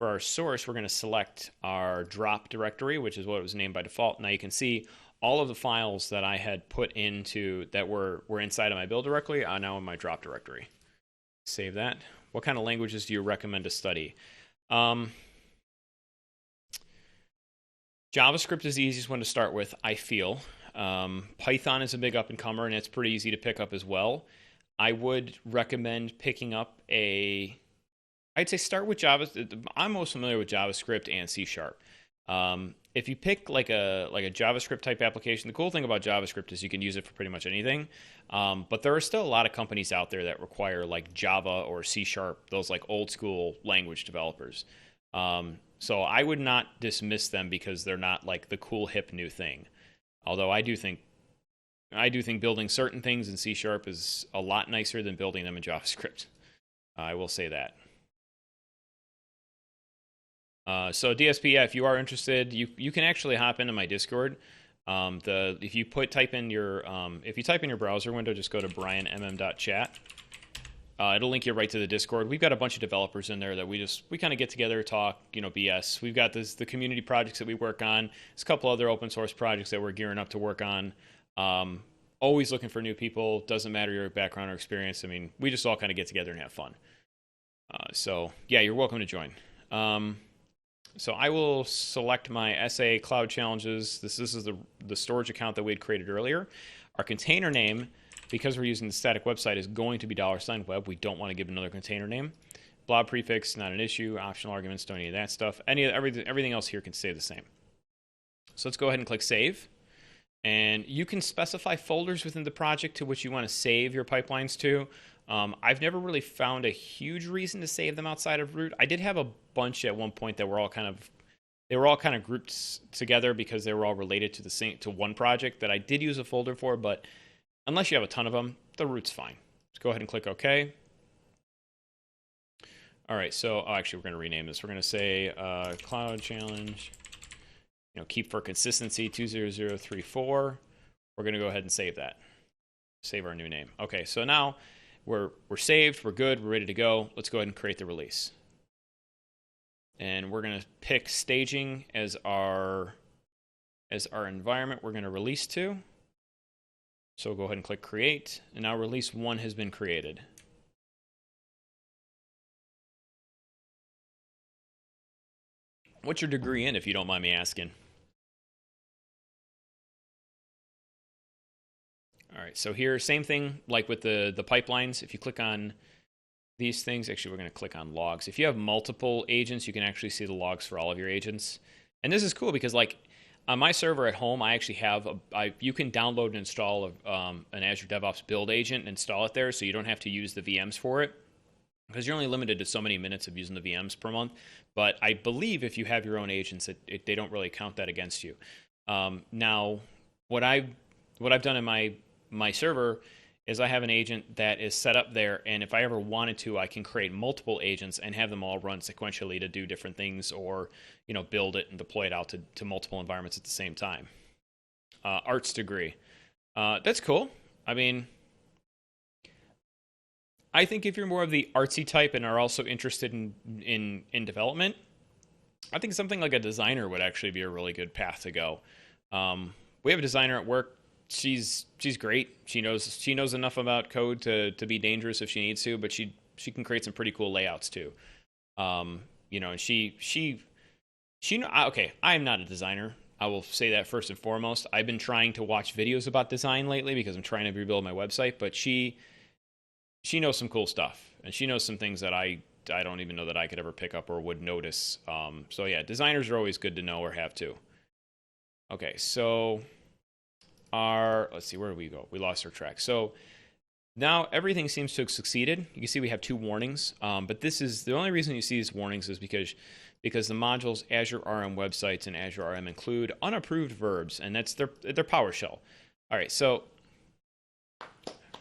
for our source, we're going to select our drop directory, which is what it was named by default. Now you can see all of the files that I had put into that were inside of my build directory are now in my drop directory. Save that. What kind of languages do you recommend to study? JavaScript is the easiest one to start with, I feel. Python is a big up-and-comer, and it's pretty easy to pick up as well. I would recommend picking up I'd say start with Java. I'm most familiar with JavaScript and C#. If you pick like a JavaScript type application, the cool thing about JavaScript is you can use it for pretty much anything. But there are still a lot of companies out there that require like Java or C#, those like old school language developers. So I would not dismiss them because they're not like the cool hip new thing. Although I do think building certain things in C# is a lot nicer than building them in JavaScript. I will say that. So DSP, yeah, if you are interested, you can actually hop into my Discord. If you type in your browser window, just go to brianmm.chat. It'll link you right to the Discord. We've got a bunch of developers in there that we kind of get together, talk, BS. We've got the community projects that we work on. There's a couple other open source projects that we're gearing up to work on. Always looking for new people. Doesn't matter your background or experience. I mean, we just all kind of get together and have fun. So yeah, you're welcome to join. So I will select my SA Cloud Challenges. This is the storage account that we had created earlier. Our container name, because we're using the static website, is going to be $web. We don't want to give another container name. Blob prefix, not an issue. Optional arguments, don't need that stuff. Everything else here can stay the same. So let's go ahead and click Save. And you can specify folders within the project to which you want to save your pipelines to. I've never really found a huge reason to save them outside of root. I did have a bunch at one point that were all kind of grouped together because they were all related to one project that I did use a folder for, but unless you have a ton of them, the root's fine. Let's go ahead and click OK. All right, so actually we're going to rename this. We're going to say Cloud Challenge, keep for consistency 20034. We're going to go ahead and save that. Save our new name. Okay, so now we're saved, we're good, we're ready to go. Let's go ahead and create the release. And we're going to pick staging as our environment we're going to release to. So we'll go ahead and click create, and now release 1 has been created. What's your degree in, if you don't mind me asking? All right, so here, same thing like with the pipelines. If you click on these things, actually we're going to click on logs. If you have multiple agents, you can actually see the logs for all of your agents. And this is cool because like on my server at home, I actually have you can download and install an Azure DevOps build agent and install it there, so you don't have to use the VMs for it because you're only limited to so many minutes of using the VMs per month. But I believe if you have your own agents, they don't really count that against you. Now, what I've done in my server is I have an agent that is set up there, and if I ever wanted to, I can create multiple agents and have them all run sequentially to do different things, or build it and deploy it out to multiple environments at the same time. Arts degree, that's cool. I mean, I think if you're more of the artsy type and are also interested in development, I think something like a designer would actually be a really good path to go. We have a designer at work. She's great. She knows enough about code to be dangerous if she needs to, but she can create some pretty cool layouts too. And okay, I'm not a designer, I will say that first and foremost. I've been trying to watch videos about design lately because I'm trying to rebuild my website, but she knows some cool stuff, and she knows some things that I don't even know that I could ever pick up or would notice. So yeah, designers are always good to know or have to. Okay, so let's see, where did we go? We lost our track. So now everything seems to have succeeded. You can see we have 2 warnings, but this is the only reason you see these warnings is because the modules Azure RM websites and Azure RM include unapproved verbs, and that's their PowerShell. All right, so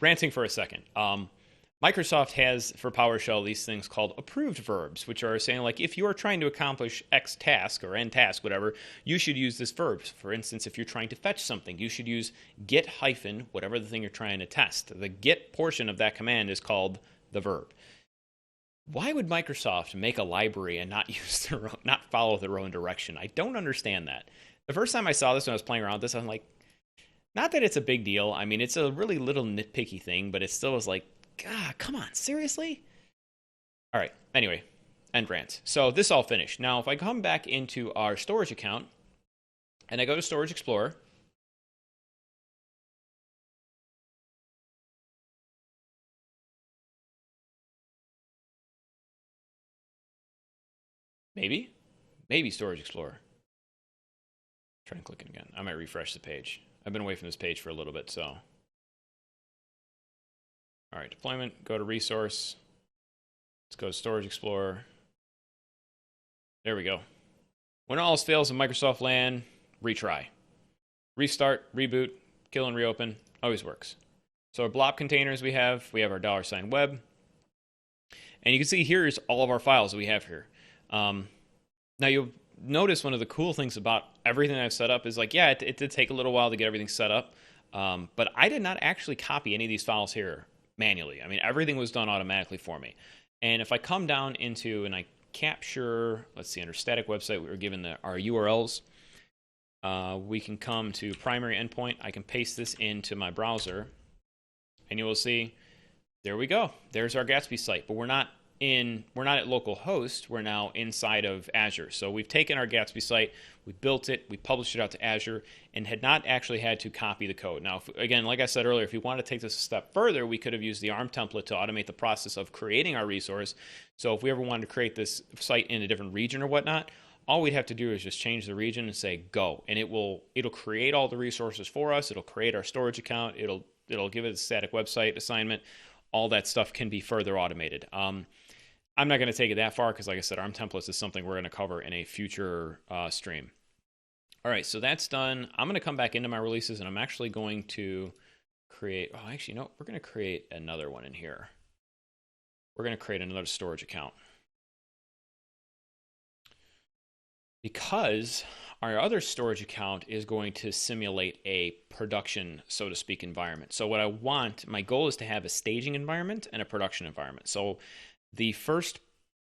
ranting for a second. Microsoft has for PowerShell these things called approved verbs, which are saying like if you are trying to accomplish X task or N task, whatever, you should use this verb. For instance, if you're trying to fetch something, you should use get hyphen whatever the thing you're trying to test. The get portion of that command is called the verb. Why would Microsoft make a library and not follow their own direction? I don't understand that. The first time I saw this when I was playing around with this, I was like, not that it's a big deal. I mean, it's a really little nitpicky thing, but it still was like, God, come on, seriously? All right, anyway, end rant. So this all finished. Now, if I come back into our storage account and I go to Storage Explorer, maybe Storage Explorer. Try and click it again. I might refresh the page. I've been away from this page for a little bit, so. All right, deployment, go to resource. Let's go to Storage Explorer. There we go. When all else fails in Microsoft LAN, retry. Restart, reboot, kill and reopen, always works. So our blob containers we have our $web. And you can see here's all of our files that we have here. Now you'll notice one of the cool things about everything I've set up is like, yeah, it did take a little while to get everything set up. But I did not actually copy any of these files here manually. I mean, everything was done automatically for me. And if I come down into and I capture, let's see, under static website, we were given our URLs. We can come to primary endpoint. I can paste this into my browser, and you will see, there we go. There's our Gatsby site, but we're not at localhost. We're now inside of Azure. So we've taken our Gatsby site, we built it, we published it out to Azure, and had not actually had to copy the code. Now, again, like I said earlier, if we want to take this a step further, we could have used the ARM template to automate the process of creating our resource. So if we ever wanted to create this site in a different region or whatnot, all we'd have to do is just change the region and say go, and it'll create all the resources for us. It'll create our storage account. It'll give it a static website assignment. All that stuff can be further automated. I'm not going to take it that far because, like I said, ARM templates is something we're going to cover in a future stream. All right, so that's done. I'm going to come back into my releases, and I'm actually going to create... Oh, actually, no, we're going to create another one in here. We're going to create another storage account. Because our other storage account is going to simulate a production, so to speak, environment. So what I want, my goal is to have a staging environment and a production environment. So the first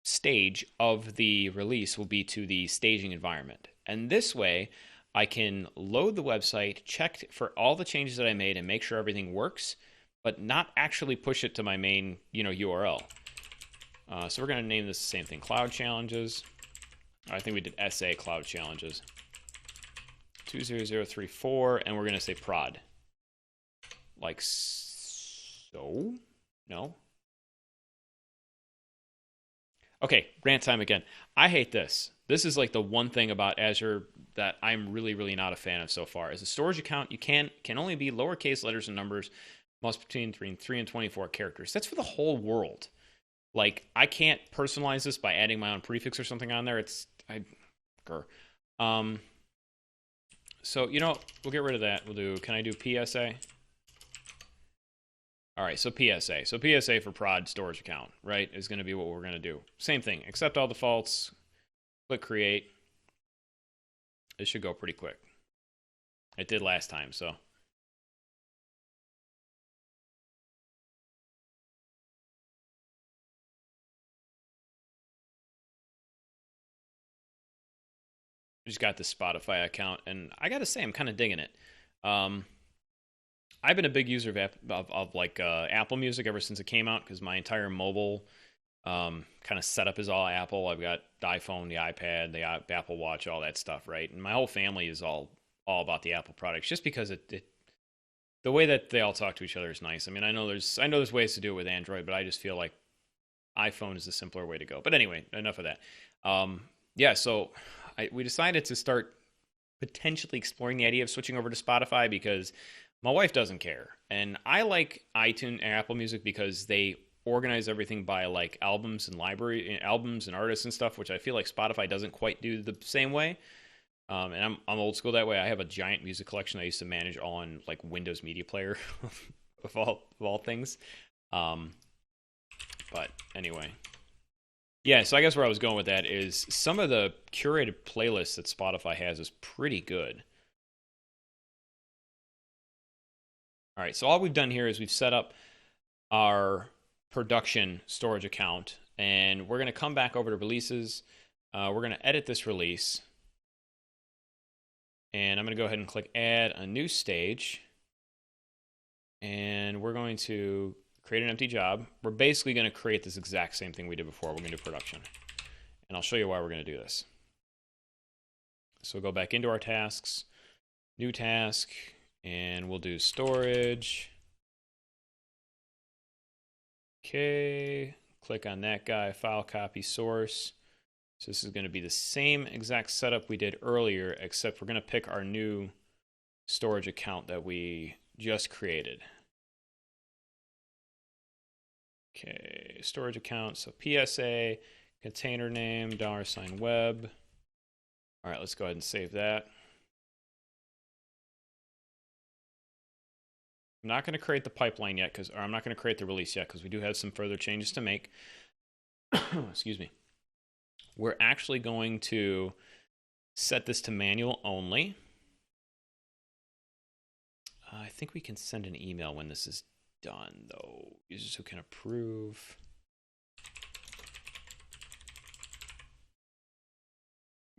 stage of the release will be to the staging environment. And this way, I can load the website, check for all the changes that I made, and make sure everything works, but not actually push it to my main, URL. So we're going to name this the same thing, Cloud Challenges. I think we did SA Cloud Challenges. 20034, and we're going to say prod. Like so? No? Okay, rant time again. I hate this. This is like the one thing about Azure that I'm really, really not a fan of so far. As a storage account, you can only be lowercase letters and numbers, most between 3 and 24 characters. That's for the whole world. Like, I can't personalize this by adding my own prefix or something on there. So, we'll get rid of that. We'll do, can I do PSA? All right, so PSA. So PSA for prod storage account, right, is going to be what we're going to do. Same thing, accept all defaults, click create. This should go pretty quick. It did last time, so. Just got this Spotify account, and I gotta say, I'm kind of digging it. I've been a big user of Apple Music ever since it came out because my entire mobile Kind of setup is all Apple. I've got the iPhone, the iPad, the Apple Watch, all that stuff, right? And my whole family is all about the Apple products, just because the way that they all talk to each other is nice. I mean, I know there's ways to do it with Android, but I just feel like iPhone is the simpler way to go. But anyway, enough of that. Yeah, so we decided to start potentially exploring the idea of switching over to Spotify, because my wife doesn't care, and I like iTunes and Apple Music because they organize everything by like albums and albums and artists and stuff, which I feel like Spotify doesn't quite do the same way. And I'm old school that way. I have a giant music collection I used to manage on like Windows Media Player of all things. But anyway, yeah. So I guess where I was going with that is some of the curated playlists that Spotify has is pretty good. All right. So all we've done here is we've set up our production storage account, and we're going to come back over to releases. We're going to edit this release, and I'm going to go ahead and click add a new stage, and we're going to create an empty job. We're basically going to create this exact same thing we did before. We're going to do production, and I'll show you why we're going to do this. So we'll go back into our tasks, new task, and we'll do storage. Okay, click on that guy, file copy source. So this is going to be the same exact setup we did earlier, except we're going to pick our new storage account that we just created. Okay, storage account, so PSA, container name, $web. All right, let's go ahead and save that. I'm not going to create the pipeline yet, or I'm not going to create the release yet, because we do have some further changes to make. Excuse me. We're actually going to set this to manual only. I think we can send an email when this is done, though. Users who can approve.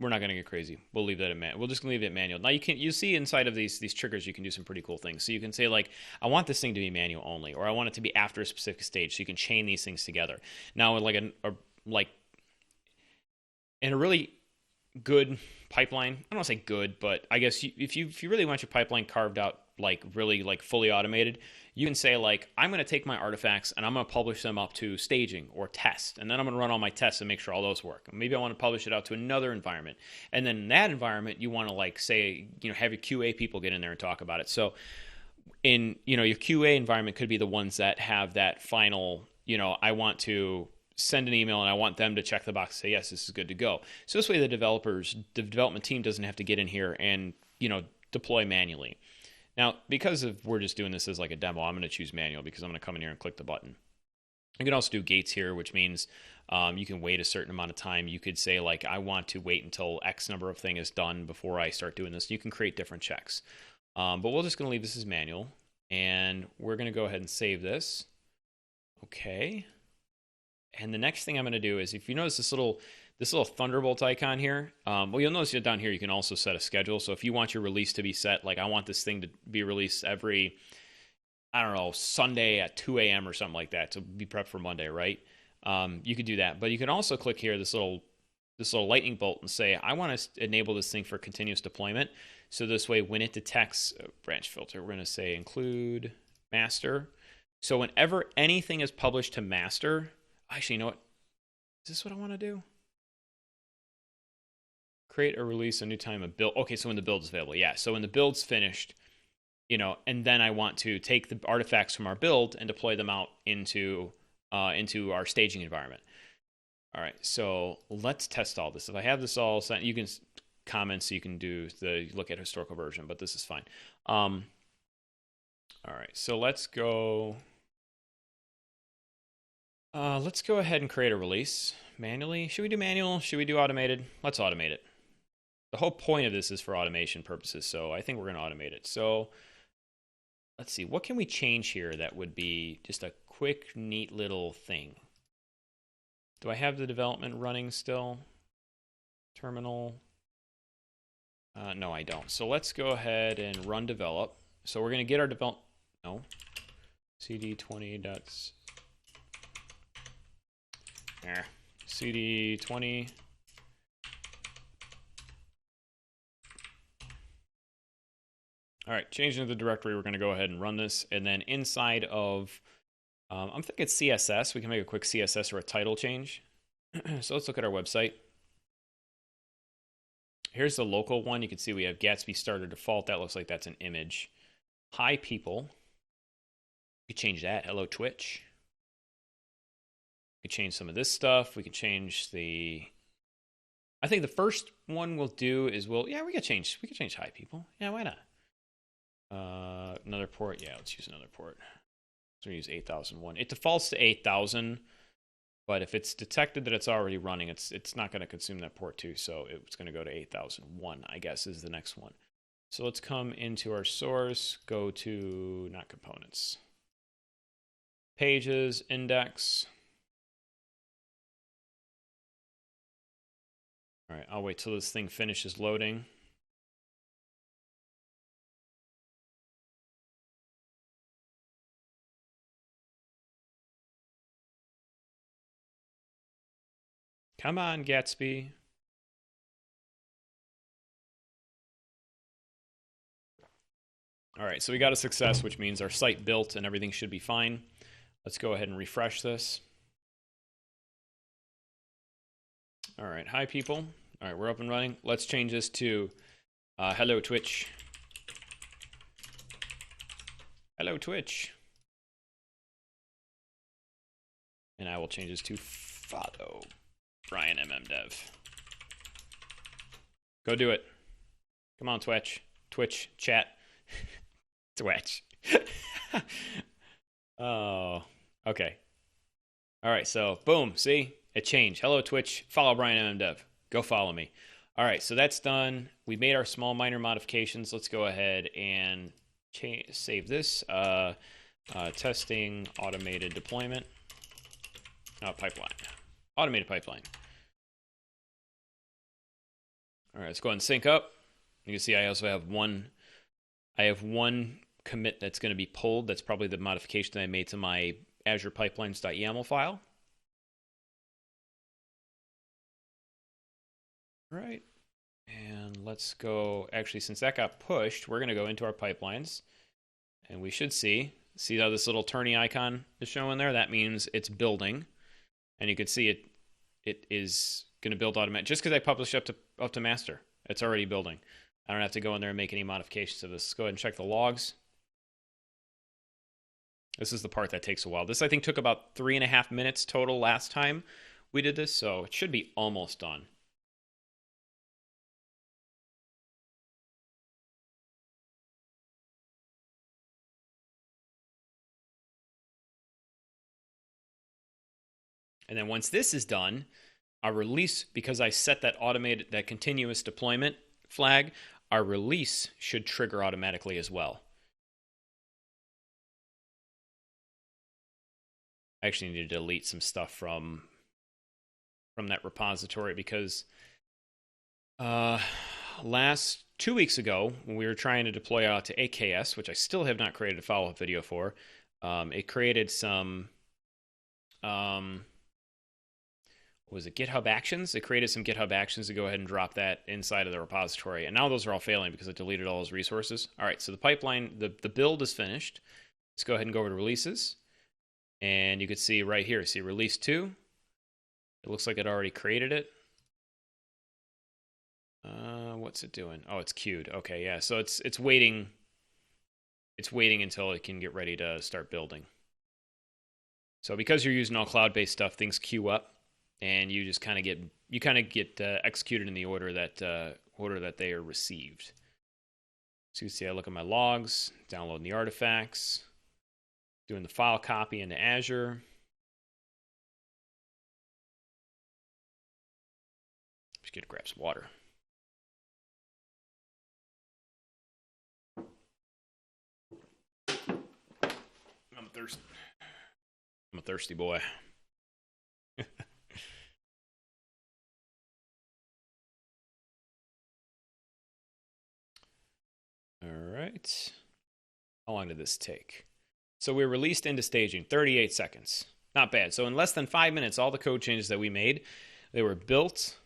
We're not going to get crazy. We'll leave that at manual. We'll just leave it manual. Now you see inside of these triggers, you can do some pretty cool things. So you can say like, I want this thing to be manual only, or I want it to be after a specific stage. So you can chain these things together. Now, like in a really good pipeline, I don't want to say good, but I guess if you really want your pipeline carved out, like really like fully automated, you can say like, I'm going to take my artifacts and I'm going to publish them up to staging or test, and then I'm going to run all my tests and make sure all those work. Maybe I want to publish it out to another environment, and then in that environment you want to like say, have your QA people get in there and talk about it. So in your QA environment could be the ones that have that final, I want to send an email and I want them to check the box and say, yes, this is good to go. So this way the development team doesn't have to get in here and, deploy manually. Now, because we're just doing this as like a demo, I'm going to choose manual because I'm going to come in here and click the button. You can also do gates here, which means you can wait a certain amount of time. You could say like, I want to wait until X number of thing is done before I start doing this. You can create different checks. But we're just going to leave this as manual, and we're going to go ahead and save this. Okay. And the next thing I'm going to do is, if you notice this little Thunderbolt icon here, well, you'll notice down here you can also set a schedule. So if you want your release to be set, like I want this thing to be released every, I don't know, Sunday at 2 a.m. or something like that to be prepped for Monday, right? You could do that. But you can also click here, this little lightning bolt, and say, I want to enable this thing for continuous deployment. So this way, when it detects a branch filter, we're going to say include master. So whenever anything is published to master, actually, you know what? Is this what I want to do? Create or release a new time of build. Okay, so when the build is available, yeah. So when the build's finished, and then I want to take the artifacts from our build and deploy them out into our staging environment. All right, so let's test all this. If I have this all set, you can comment, so you can look at historical version, but this is fine. All right, so let's go. Let's go ahead and create a release manually. Should we do manual? Should we do automated? Let's automate it. The whole point of this is for automation purposes, so I think we're going to automate it. So let's see, what can we change here that would be just a quick, neat little thing? Do I have the development running still? Terminal? No, I don't. So let's go ahead and run develop. So we're going to get our cd20. cd 20. All right, changing the directory, we're going to go ahead and run this. And then inside of, I'm thinking CSS. We can make a quick CSS or a title change. So let's look at our website. Here's the local one. You can see we have Gatsby starter default. That looks like that's an image. Hi, people. We could change that. Hello, Twitch. We could change some of this stuff. We could change the... I think the first one we'll do is we could change hi, people. Yeah, why not? Another port. Yeah, let's use another port. So we use 8001. It defaults to 8000, but if it's detected that it's already running, it's not going to consume that port too. So it's going to go to 8001, I guess, is the next one. So let's come into our source, go to, not components, pages, index. All right, I'll wait till this thing finishes loading. Come on, Gatsby. All right, so we got a success, which means our site built and everything should be fine. Let's go ahead and refresh this. All right, hi, people. All right, we're up and running. Let's change this to hello, Twitch. Hello, Twitch. And I will change this to follow Brian Dev. Go do it. Come on, Twitch. Twitch, chat. Twitch. Oh, okay. All right, so boom, see? It changed. Hello, Twitch. Follow Brian Dev. Go follow me. All right, so that's done. We made our small minor modifications. Let's go ahead and save this. Testing automated deployment. Pipeline. Automated pipeline. All right, let's go ahead and sync up. You can see I also have one commit that's going to be pulled. That's probably the modification that I made to my Azure pipelines.yaml file. All right. And let's go, actually, since that got pushed, we're going to go into our pipelines. And we should see how this little turny icon is showing there? That means it's building. And you can see it is going to build automatically. Just because I published up to master, it's already building. I don't have to go in there and make any modifications to this. Let's go ahead and check the logs. This is the part that takes a while. This, I think, took about 3.5 minutes total last time we did this, so it should be almost done. And then once this is done, our release, because I set that continuous deployment flag, our release should trigger automatically as well. I actually need to delete some stuff from that repository because 2 weeks ago, when we were trying to deploy out to AKS, which I still have not created a follow-up video for, it created some was it GitHub Actions? It created some GitHub Actions to go ahead and drop that inside of the repository. And now those are all failing because it deleted all those resources. All right, so the pipeline, the build is finished. Let's go ahead and go over to releases. And you can see right here, see release 2. It looks like it already created it. What's it doing? Oh, it's queued. Okay, yeah. So it's waiting. It's waiting until it can get ready to start building. So because you're using all cloud-based stuff, things queue up, and you just kind of get executed in the order that they are received. So you see, I look at my logs, downloading the artifacts, doing the file copy into Azure. Just get to grab some water. I'm thirsty. I'm a thirsty boy. All right. How long did this take? So we released into staging, 38 seconds. Not bad. So in less than 5 minutes, all the code changes that we made, they were built.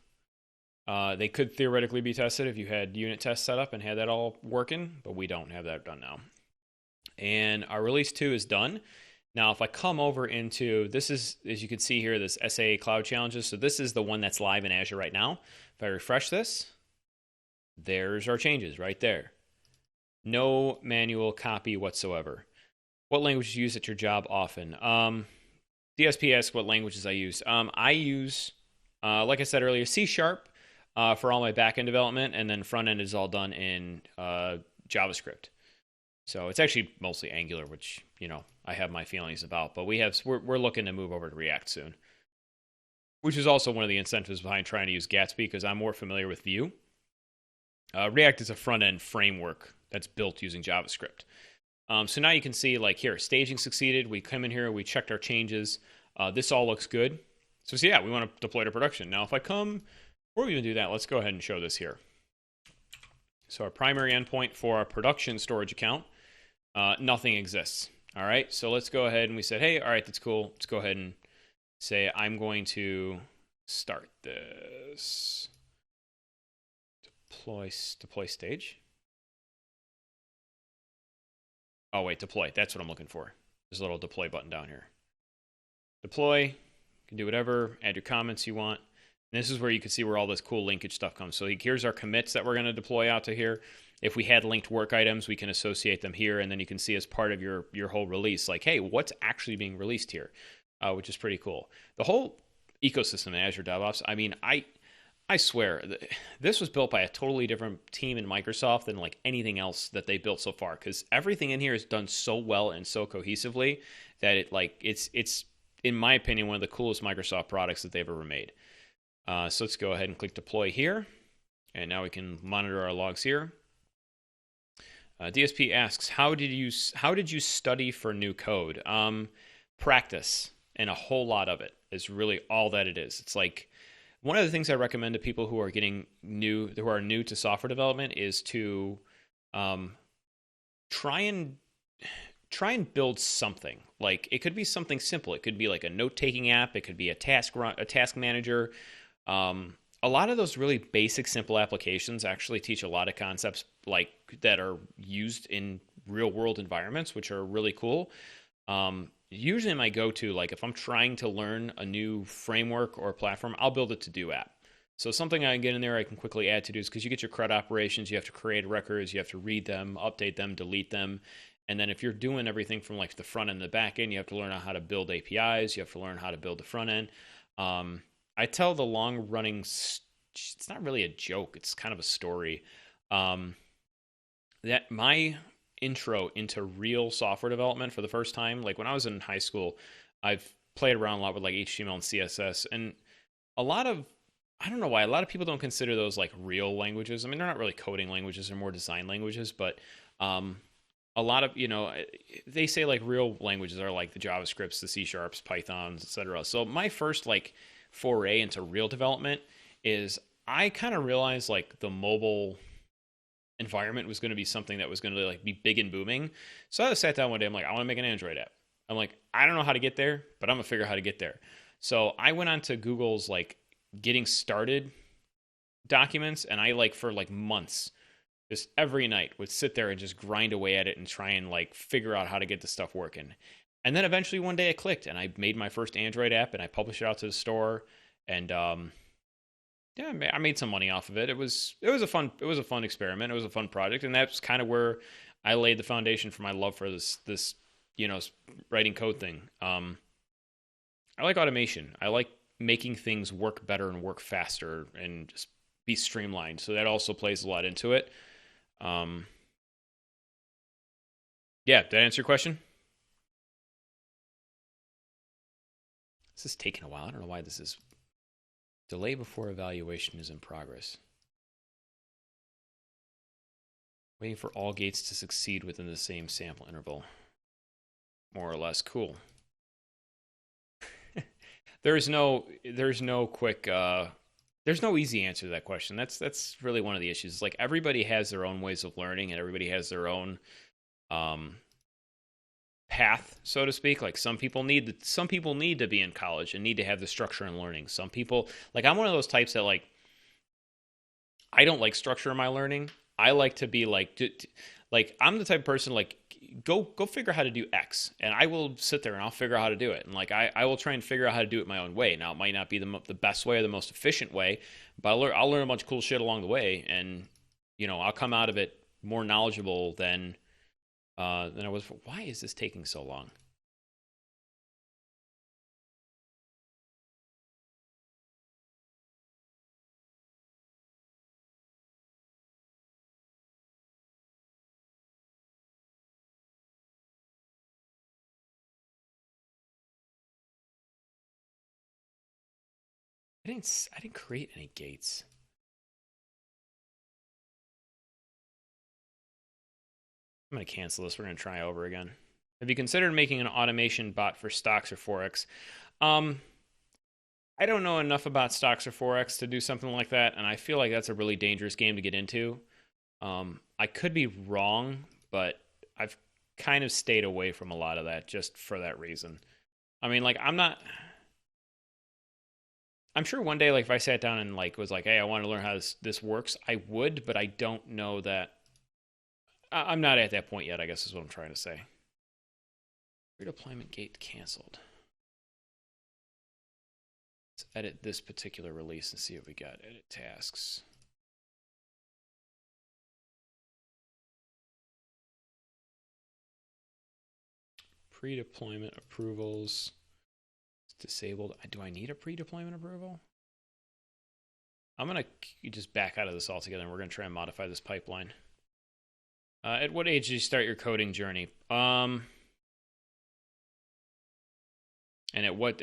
They could theoretically be tested if you had unit tests set up and had that all working, but we don't have that done now. And our release 2 is done. Now, if I come over into, this is, as you can see here, this SAA Cloud Challenges. So this is the one that's live in Azure right now. If I refresh this, there's our changes right there. No manual copy whatsoever. What languages you use at your job often? DSP asks what languages I use. I use, like I said earlier, C# for all my backend development, and then front end is all done in JavaScript. So it's actually mostly Angular, which, you know, I have my feelings about. But we're looking to move over to React soon, which is also one of the incentives behind trying to use Gatsby, because I'm more familiar with Vue. React is a front end framework that's built using JavaScript. So now you can see, like here, staging succeeded. We come in here, we checked our changes. This all looks good. So yeah, we want to deploy to production. Now, if I come, before we even do that, let's go ahead and show this here. So our primary endpoint for our production storage account, nothing exists. All right, so let's go ahead and we said, hey, all right, that's cool. Let's go ahead and say I'm going to start this. Deploy stage. Oh, wait, deploy. That's what I'm looking for. There's a little deploy button down here. Deploy. You can do whatever. Add your comments you want. And this is where you can see where all this cool linkage stuff comes. So here's our commits that we're going to deploy out to here. If we had linked work items, we can associate them here. And then you can see as part of your whole release, like, hey, what's actually being released here, which is pretty cool. The whole ecosystem in Azure DevOps, I mean, I swear, this was built by a totally different team in Microsoft than like anything else that they built so far, because everything in here is done so well and so cohesively that it's in my opinion one of the coolest Microsoft products that they've ever made. So let's go ahead and click deploy here, and now we can monitor our logs here. DSP asks, how did you study for new code? Practice, and a whole lot of it is really all that it is. It's like, one of the things I recommend to people who are new to software development is to try and build something. Like, it could be something simple. It could be like a note-taking app. It could be a task manager. A lot of those really basic, simple applications actually teach a lot of concepts like that are used in real-world environments, which are really cool. Usually my go-to, like if I'm trying to learn a new framework or platform, I'll build a to-do app. So something I can get in there, I can quickly add to-dos, because you get your CRUD operations, you have to create records, you have to read them, update them, delete them. And then if you're doing everything from like the front end to the back end, you have to learn how to build APIs, you have to learn how to build the front end. I tell the long-running, it's not really a joke, it's kind of a story, that my intro into real software development for the first time, like when I was in high school, I've played around a lot with like HTML and CSS, and I don't know why a lot of people don't consider those like real languages. I mean, they're not really coding languages, they're more design languages, but a lot of, they say like real languages are like the JavaScripts, the C#, Pythons, etc. So my first like foray into real development is I kind of realized like the mobile environment was going to be something that was going to like be big and booming. So I sat down one day, I'm like, I want to make an Android app. I'm like, I don't know how to get there, but I'm gonna figure out how to get there. So I went on to Google's like getting started documents, and I like for like months, just every night would sit there and just grind away at it and try and like figure out how to get the stuff working. And then eventually one day it clicked, and I made my first Android app, and I published it out to the store, and yeah, I made some money off of it. It was a fun experiment. It was a fun project, and that's kind of where I laid the foundation for my love for this writing code thing. I like automation. I like making things work better and work faster and just be streamlined. So that also plays a lot into it. Yeah, did that answer your question? This is taking a while. I don't know why this is. Delay before evaluation is in progress. Waiting for all gates to succeed within the same sample interval. More or less. Cool. There's no quick there's no easy answer to that question. That's really one of the issues. It's like everybody has their own ways of learning, and everybody has their own path path, so to speak. Like some people need to be in college and need to have the structure and learning. Some people, like I'm one of those types that like I don't like structure in my learning. I like to be like I'm the type of person like go figure out how to do X, and I will sit there and I'll figure out how to do it. And like I will try and figure out how to do it my own way. Now it might not be the best way or the most efficient way, but I'll learn a bunch of cool shit along the way, and I'll come out of it more knowledgeable than I was. Why is this taking so long? I didn't create any gates. I'm going to cancel this. We're going to try over again. Have you considered making an automation bot for stocks or Forex? Um, I don't know enough about stocks or Forex to do something like that, and I feel like that's a really dangerous game to get into. I could be wrong, but I've kind of stayed away from a lot of that just for that reason. I mean, like, I'm not. I'm sure one day, like, if I sat down and like was like, "Hey, I want to learn how this works," I would, but I don't know that. I'm not at that point yet. I guess is what I'm trying to say. Redeployment gate canceled. Let's edit this particular release and see what we got. Edit tasks. Pre-deployment approvals. It's disabled. Do I need a pre-deployment approval? I'm going to just back out of this altogether, and we're going to try and modify this pipeline. At what age did you start your coding journey? And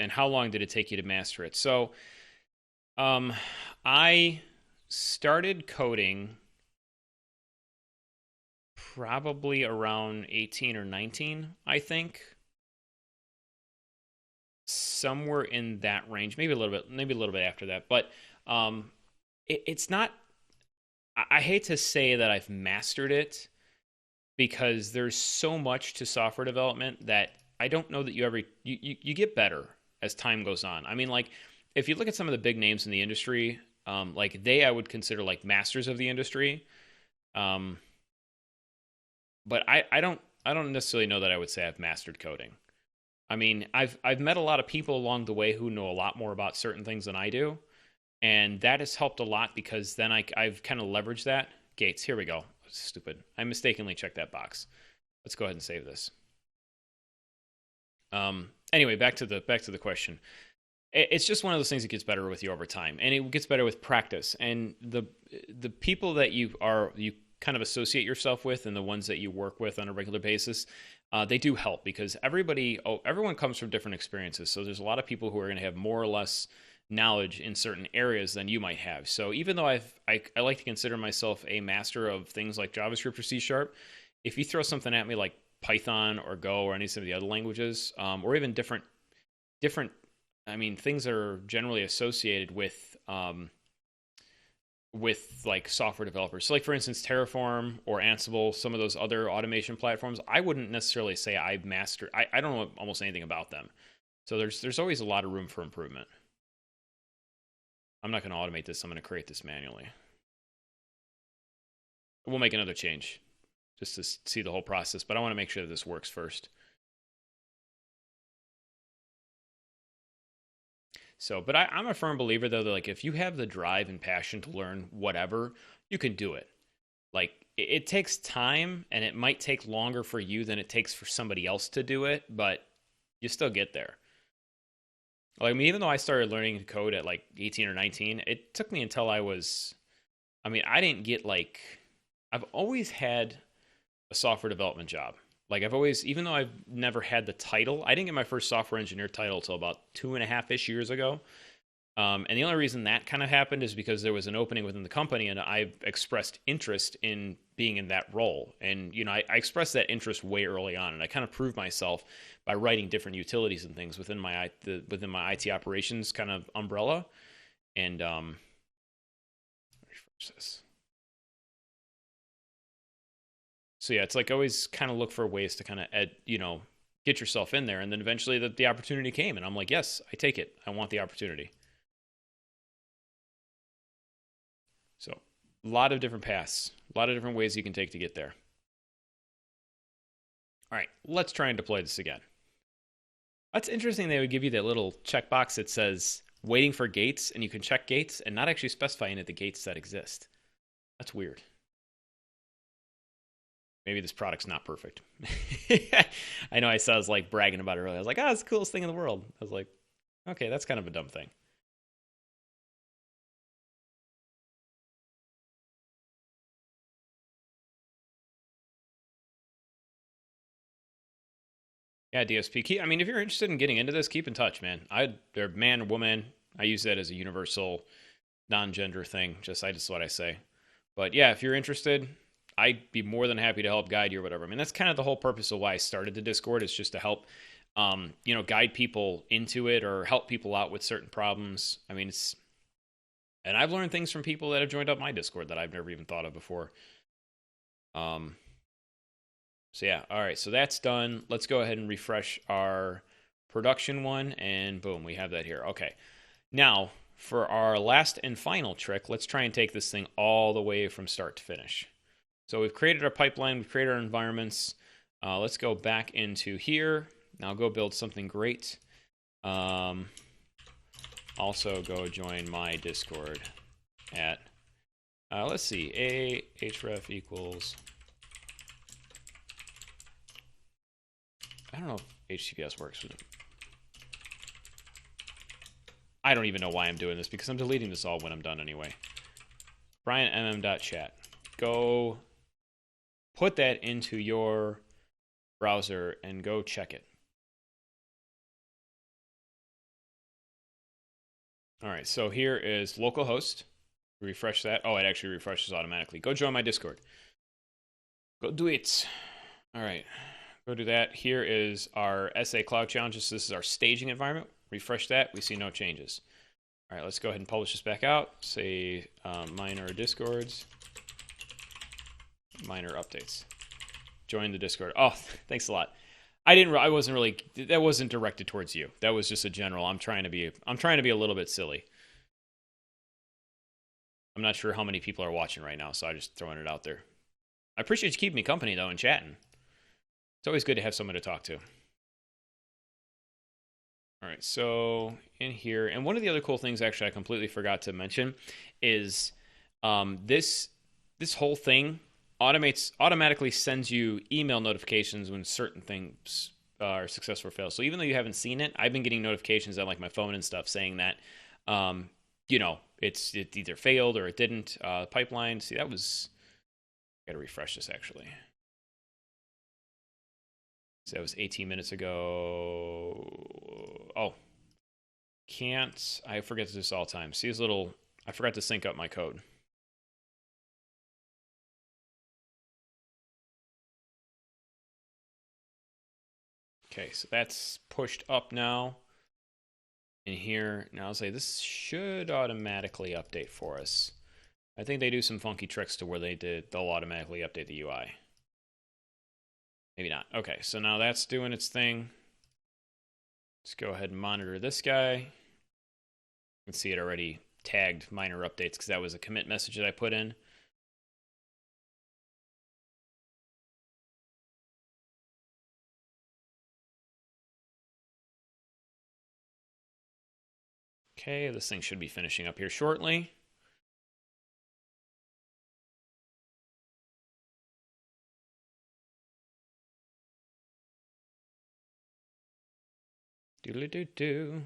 how long did it take you to master it? So, I started coding probably around 18 or 19, I think. Somewhere in that range, maybe a little bit after that. But it's not. I hate to say that I've mastered it because there's so much to software development that I don't know that you get better as time goes on. I mean, like if you look at some of the big names in the industry, like I would consider like masters of the industry. But I don't necessarily know that I would say I've mastered coding. I mean, I've met a lot of people along the way who know a lot more about certain things than I do, and that has helped a lot because then I've kind of leveraged that. Gates, here we go. Stupid. I mistakenly checked that box. Let's go ahead and save this. Anyway, back to the question. It's just one of those things that gets better with you over time, and it gets better with practice. And the people that you kind of associate yourself with, and the ones that you work with on a regular basis, they do help because everyone comes from different experiences. So there's a lot of people who are going to have more or less knowledge in certain areas than you might have. So even though I like to consider myself a master of things like JavaScript or C#, if you throw something at me like Python or Go or any of the other languages, or even different, I mean, things that are generally associated with like software developers. So like for instance, Terraform or Ansible, some of those other automation platforms, I wouldn't necessarily say I've mastered. I don't know almost anything about them. So there's always a lot of room for improvement. I'm not going to automate this. I'm going to create this manually. We'll make another change just to see the whole process, but I want to make sure that this works first. So, but I'm a firm believer though that like if you have the drive and passion to learn whatever, you can do it. Like it takes time, and it might take longer for you than it takes for somebody else to do it, but you still get there. Like, I mean, even though I started learning to code at like 18 or 19, it took me until I mean, I didn't get like, I've always had a software development job. Like I've always, even though I've never had the title, I didn't get my first software engineer title until about 2.5-ish years ago. And the only reason that kind of happened is because there was an opening within the company, and I expressed interest in being in that role. And I expressed that interest way early on, and I kind of proved myself by writing different utilities and things within my IT operations kind of umbrella. And refresh this. So yeah, it's like always kind of look for ways to kind of get yourself in there. And then eventually the opportunity came, and I'm like, yes, I take it. I want the opportunity. So a lot of different paths, a lot of different ways you can take to get there. All right, let's try and deploy this again. That's interesting. They would give you that little checkbox that says waiting for gates, and you can check gates and not actually specify in it the gates that exist. That's weird. Maybe this product's not perfect. I know I was like bragging about it earlier. I was like, it's the coolest thing in the world. I was like, okay, that's kind of a dumb thing. Yeah, DSP. I mean, if you're interested in getting into this, keep in touch, man. They're man or woman. I use that as a universal non-gender thing. Just what I say. But yeah, if you're interested, I'd be more than happy to help guide you or whatever. I mean, that's kind of the whole purpose of why I started the Discord, is just to help, guide people into it or help people out with certain problems. I mean, and I've learned things from people that have joined up my Discord that I've never even thought of before. So yeah, all right, so that's done. Let's go ahead and refresh our production one, and boom, we have that here. Okay, now for our last and final trick, let's try and take this thing all the way from start to finish. So we've created our pipeline, we've created our environments. Let's go back into here. Now go build something great. Also go join my Discord at, let's see, href equals, I don't know if HTTPS works with it. I don't even know why I'm doing this, because I'm deleting this all when I'm done anyway. BrianMM.chat. Go put that into your browser and go check it. All right, so here is localhost. Refresh that. Oh, it actually refreshes automatically. Go join my Discord. Go do it. All right. Go do that. Here is our SA Cloud Challenges. This is our staging environment. Refresh that. We see no changes. All right, let's go ahead and publish this back out. Say minor discords, minor updates. Join the Discord. Oh, thanks a lot. I wasn't really, that wasn't directed towards you. That was just a general. I'm trying to be a little bit silly. I'm not sure how many people are watching right now, so I'm just throwing it out there. I appreciate you keeping me company though and chatting. It's always good to have someone to talk to. All right, so in here, and one of the other cool things actually I completely forgot to mention is this whole thing automatically sends you email notifications when certain things are successful or fail. So even though you haven't seen it, I've been getting notifications on like my phone and stuff saying that it either failed or it didn't. Pipeline. See, I gotta refresh this actually. So that was 18 minutes ago. Oh, I forget to do this all the time. See this I forgot to sync up my code. Okay, so that's pushed up now. In here, now I'll say this should automatically update for us. I think they do some funky tricks to where they'll automatically update the UI. Maybe not. Okay, so now that's doing its thing. Let's go ahead and monitor this guy. You can see it already tagged minor updates because that was a commit message that I put in. Okay, this thing should be finishing up here shortly. Doodle-doo-doo.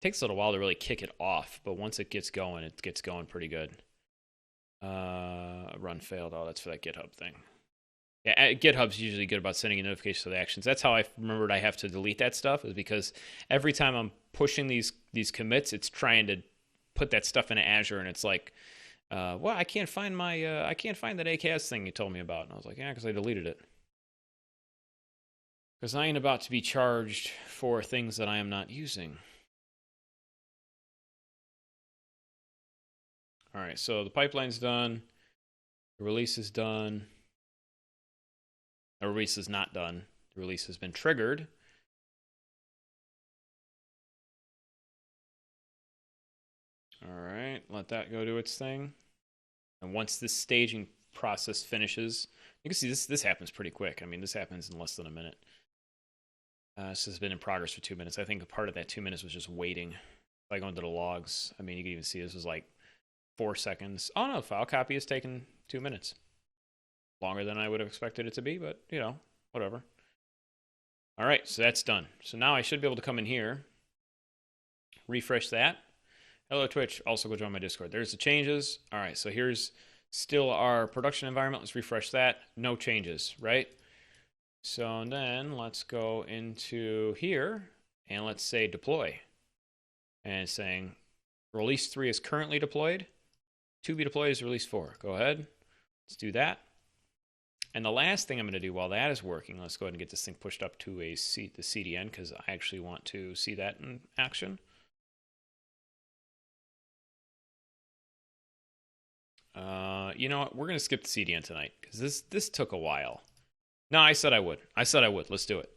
Takes a little while to really kick it off, but once it gets going pretty good. Run failed. Oh, that's for that GitHub thing. Yeah, GitHub's usually good about sending you notifications of the actions. That's how I remembered I have to delete that stuff, is because every time I'm pushing these commits, it's trying to put that stuff into Azure, and it's like, well, I can't find that AKS thing you told me about. And I was like, yeah, because I deleted it. Because I ain't about to be charged for things that I am not using. All right, so the pipeline's done. The release is done. The release is not done. The release has been triggered. All right, let that go to its thing. And once this staging process finishes, you can see this happens pretty quick. I mean, this happens in less than a minute. This has been in progress for 2 minutes. I think a part of that 2 minutes was just waiting. If I go into the logs, I mean, you can even see this was like 4 seconds. Oh no, file copy has taken 2 minutes. Longer than I would have expected it to be, but you know, whatever. All right, so that's done. So now I should be able to come in here, refresh that. Hello, Twitch. Also go join my Discord. There's the changes. All right, so here's still our production environment. Let's refresh that. No changes, right? So then let's go into here and let's say deploy. And it's saying release 3 is currently deployed. To be deployed is release 4. Go ahead. Let's do that. And the last thing I'm going to do while that is working, let's go ahead and get this thing pushed up to the CDN because I actually want to see that in action. You know what? We're going to skip the CDN tonight because this took a while. No, I said I would. Let's do it.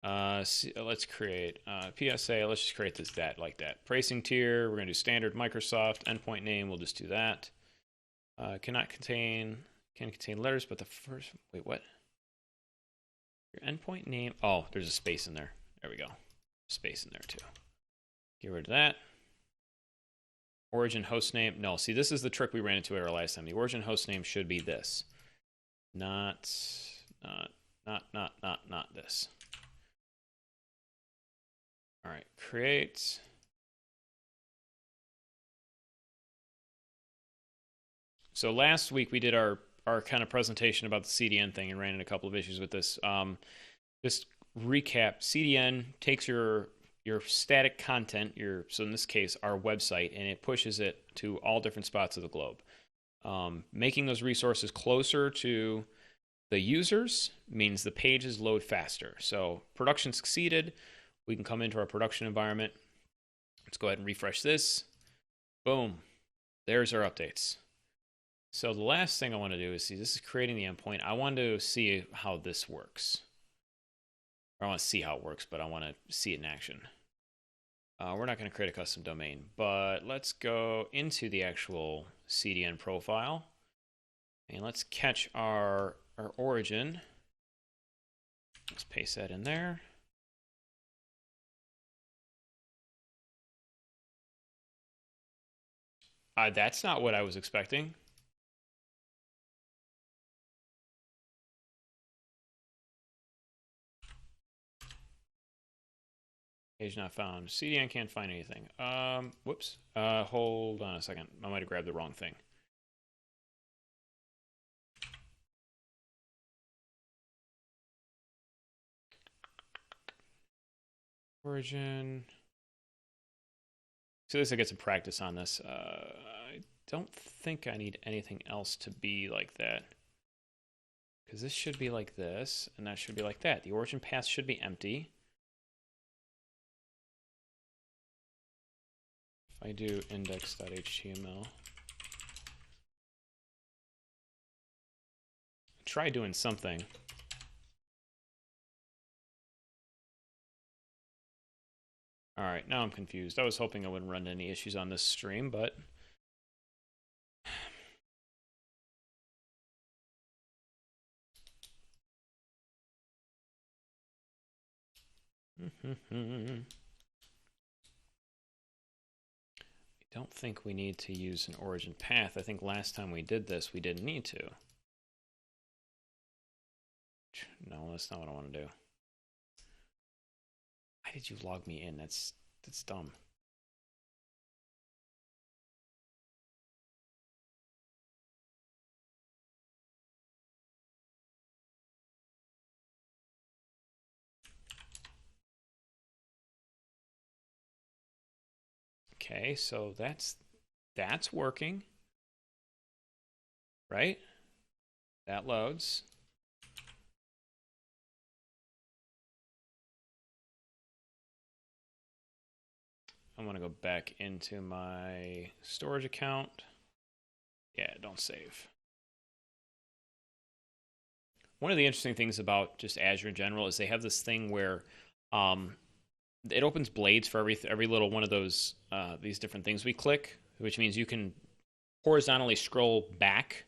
Let's create PSA. Let's just create this like that. Pricing tier. We're going to do standard Microsoft. Endpoint name. We'll just do that. Can contain letters, but the first. Wait, what? Your endpoint name. Oh, there's a space in there. There we go. Space in there too. Get rid of that. Origin host name. No, see, this is the trick we ran into at our last time. The origin host name should be this. Not this. All right, create. So last week we did our kind of presentation about the CDN thing and ran into a couple of issues with this. Just recap, CDN takes your static content, so in this case, our website, and it pushes it to all different spots of the globe. Making those resources closer to the users means the pages load faster. So production succeeded. We can come into our production environment. Let's go ahead and refresh this. Boom. There's our updates. So the last thing I want to do is see, this is creating the endpoint. I want to see how this works. I want to see how it works, but I want to see it in action. We're not going to create a custom domain, but let's go into the actual CDN profile. And let's catch our origin. Let's paste that in there. That's not what I was expecting. Page not found. CDN can't find anything. Whoops. Hold on a second. I might have grabbed the wrong thing. Origin. So this I get some practice on this. I don't think I need anything else to be like that. Because this should be like this, and that should be like that. The origin path should be empty. If I do index.html, try doing something. All right, now I'm confused. I was hoping I wouldn't run into any issues on this stream, but I don't think we need to use an origin path. I think last time we did this, we didn't need to. No, that's not what I want to do. Why did you log me in? That's dumb. Okay, so that's working, right? That loads. I'm gonna go back into my storage account. Yeah, don't save. one of the interesting things about just Azure in general is they have this thing where um, it opens blades for every little one of those these different things we click, which means you can horizontally scroll back.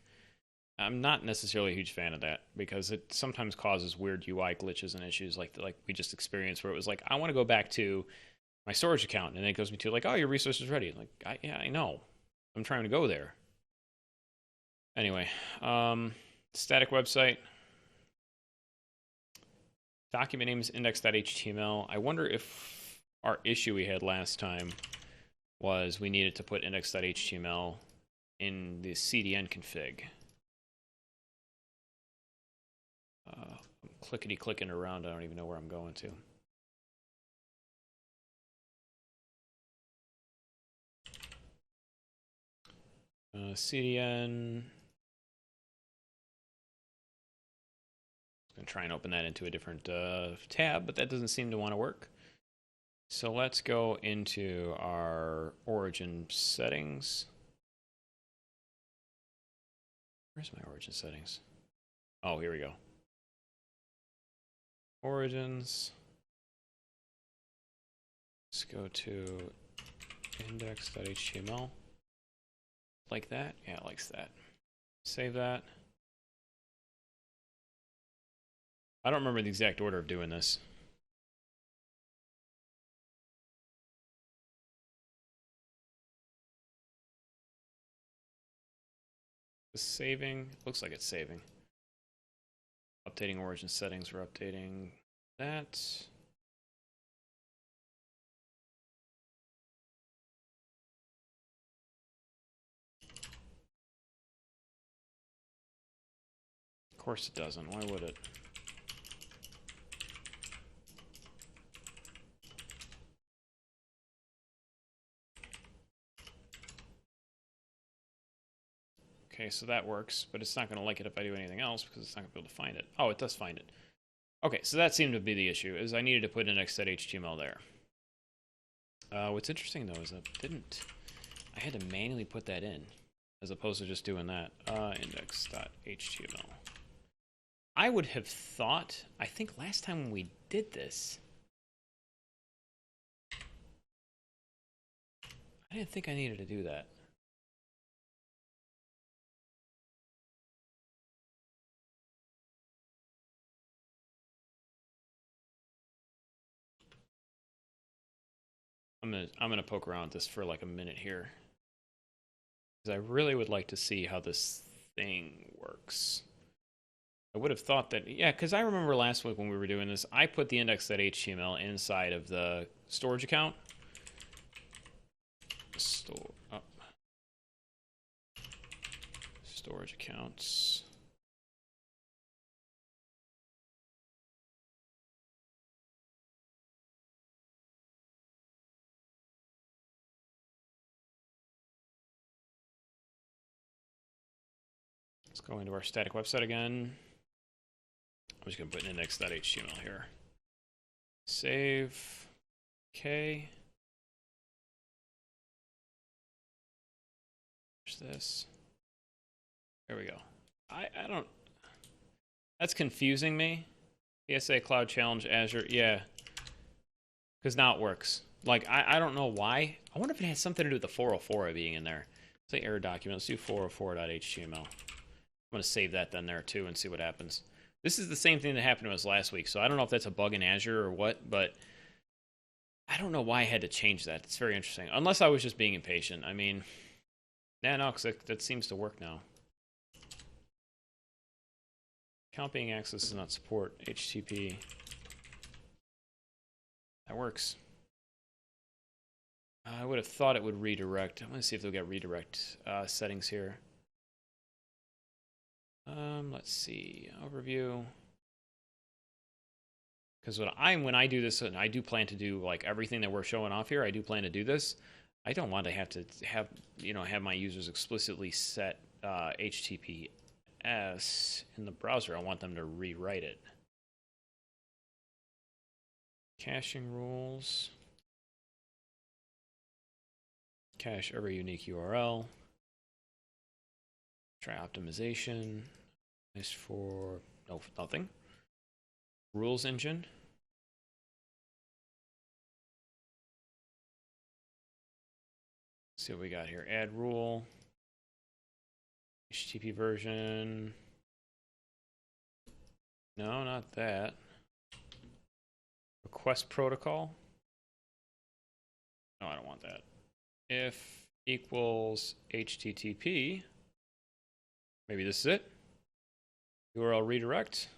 I'm not necessarily a huge fan of that because it sometimes causes weird UI glitches and issues like we just experienced, where it was like, I want to go back to my storage account, and then it goes me to like, oh, your resource is ready. Like, yeah, I know, I'm trying to go there. Anyway, static website. Document name is index.html. I wonder if our issue we had last time was we needed to put index.html in the CDN config. I'm clickety-clicking around. I don't even know where I'm going to. CDN. I'm going to try and open that into a different tab, but that doesn't seem to want to work. So let's go into our origin settings. Where's my origin settings? Oh, here we go. Origins. Let's go to index.html. Like that? Yeah, it likes that. Save that. I don't remember the exact order of doing this. Is saving? Looks like it's saving. Updating origin settings. We're updating that. Of course it doesn't. Why would it? Okay, so that works, but it's not going to like it if I do anything else because it's not going to be able to find it. Oh, it does find it. Okay, so that seemed to be the issue, is I needed to put index.html there. What's interesting, though, is that I had to manually put that in, as opposed to just doing that. Index.html. I would have thought, I think last time when we did this, I didn't think I needed to do that. I'm gonna poke around with this for like a minute here, because I really would like to see how this thing works. I would have thought that, yeah, because I remember last week when we were doing this, I put the index.html inside of the storage account. Storage accounts. Let's go into our static website again. I'm just going to put index.html here. Save. Okay. There's this. There we go. I don't... That's confusing me. PSA Cloud Challenge Azure. Yeah. Because now it works. Like, I don't know why. I wonder if it has something to do with the 404 being in there. Say error document. Let's do 404.html. I'm going to save that then there too and see what happens. This is the same thing that happened to us last week, so I don't know if that's a bug in Azure or what, but I don't know why I had to change that. It's very interesting. Unless I was just being impatient. I mean, yeah, no, because that seems to work now. Account being accessed does not support HTTP. That works. I would have thought it would redirect. I'm going to see if they'll get redirect settings here. Let's see, overview. Because when I do this, and I do plan to do like everything that we're showing off here, I do plan to do this. I don't want to have my users explicitly set HTTPS in the browser. I want them to rewrite it. Caching rules. Cache every unique URL. Try optimization. Nice for No, nothing. Rules engine. Let's see what we got here. Add rule. HTTP version. No, not that. Request protocol. No, I don't want that. If equals HTTP. Maybe this is it. URL redirect.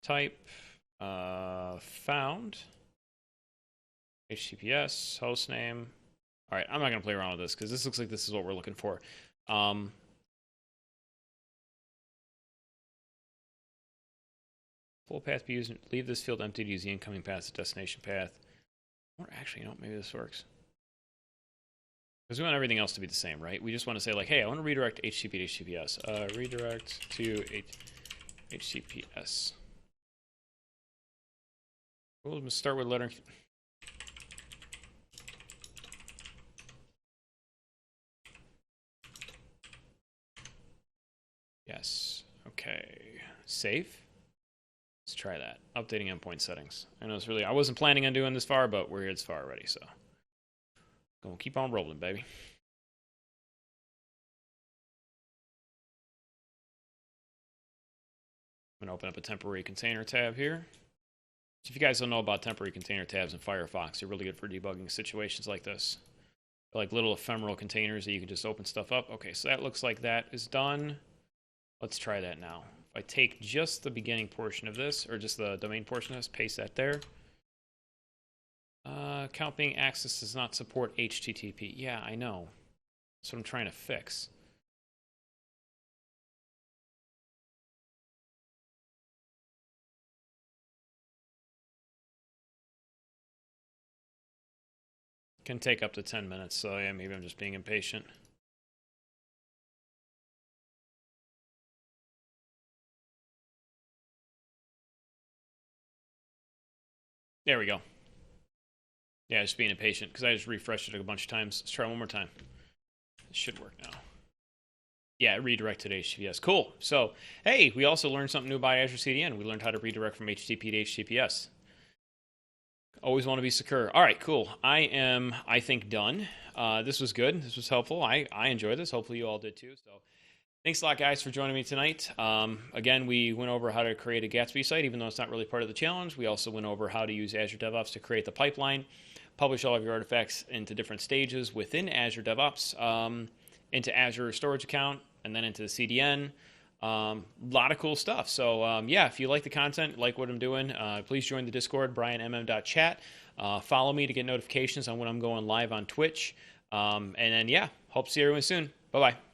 Type found. HTTPS, hostname. All right, I'm not going to play around with this because this looks like this is what we're looking for. Full path be used. Leave this field empty to use the incoming path to destination path. Or actually, you know, maybe this works. Because we want everything else to be the same, right? We just want to say like, hey, I want to redirect HTTP to HTTPS. Redirect to HTTPS. We'll start with letter. Yes. Okay. Save. Let's try that. Updating endpoint settings. I know it's really, I wasn't planning on doing this far, but we're here this far already, so. Gonna keep on rolling, baby. I'm gonna open up a temporary container tab here. So if you guys don't know about temporary container tabs in Firefox, they're really good for debugging situations like this. They're like little ephemeral containers that you can just open stuff up. Okay, so that looks like that is done. Let's try that now. If I take just the beginning portion of this, or just the domain portion of this, paste that there. Account being accessed does not support HTTP. Yeah, I know. That's what I'm trying to fix. Can take up to 10 minutes, so yeah, maybe I'm just being impatient. There we go. Yeah, just being impatient because I just refreshed it a bunch of times. Let's try one more time. It should work now. Yeah, it redirected to HTTPS. Cool. So, hey, we also learned something new by Azure CDN. We learned how to redirect from HTTP to HTTPS. Always want to be secure. All right, cool. I am, I think, done. This was good. This was helpful. I enjoyed this. Hopefully you all did too. So thanks a lot, guys, for joining me tonight. Again, we went over how to create a Gatsby site, even though it's not really part of the challenge. We also went over how to use Azure DevOps to create the pipeline, publish all of your artifacts into different stages within Azure DevOps, into Azure storage account, and then into the CDN. A lot of cool stuff. So yeah, if you like the content, like what I'm doing, please join the Discord, brianmm.chat. Follow me to get notifications on when I'm going live on Twitch. And then yeah, hope to see everyone soon. Bye-bye.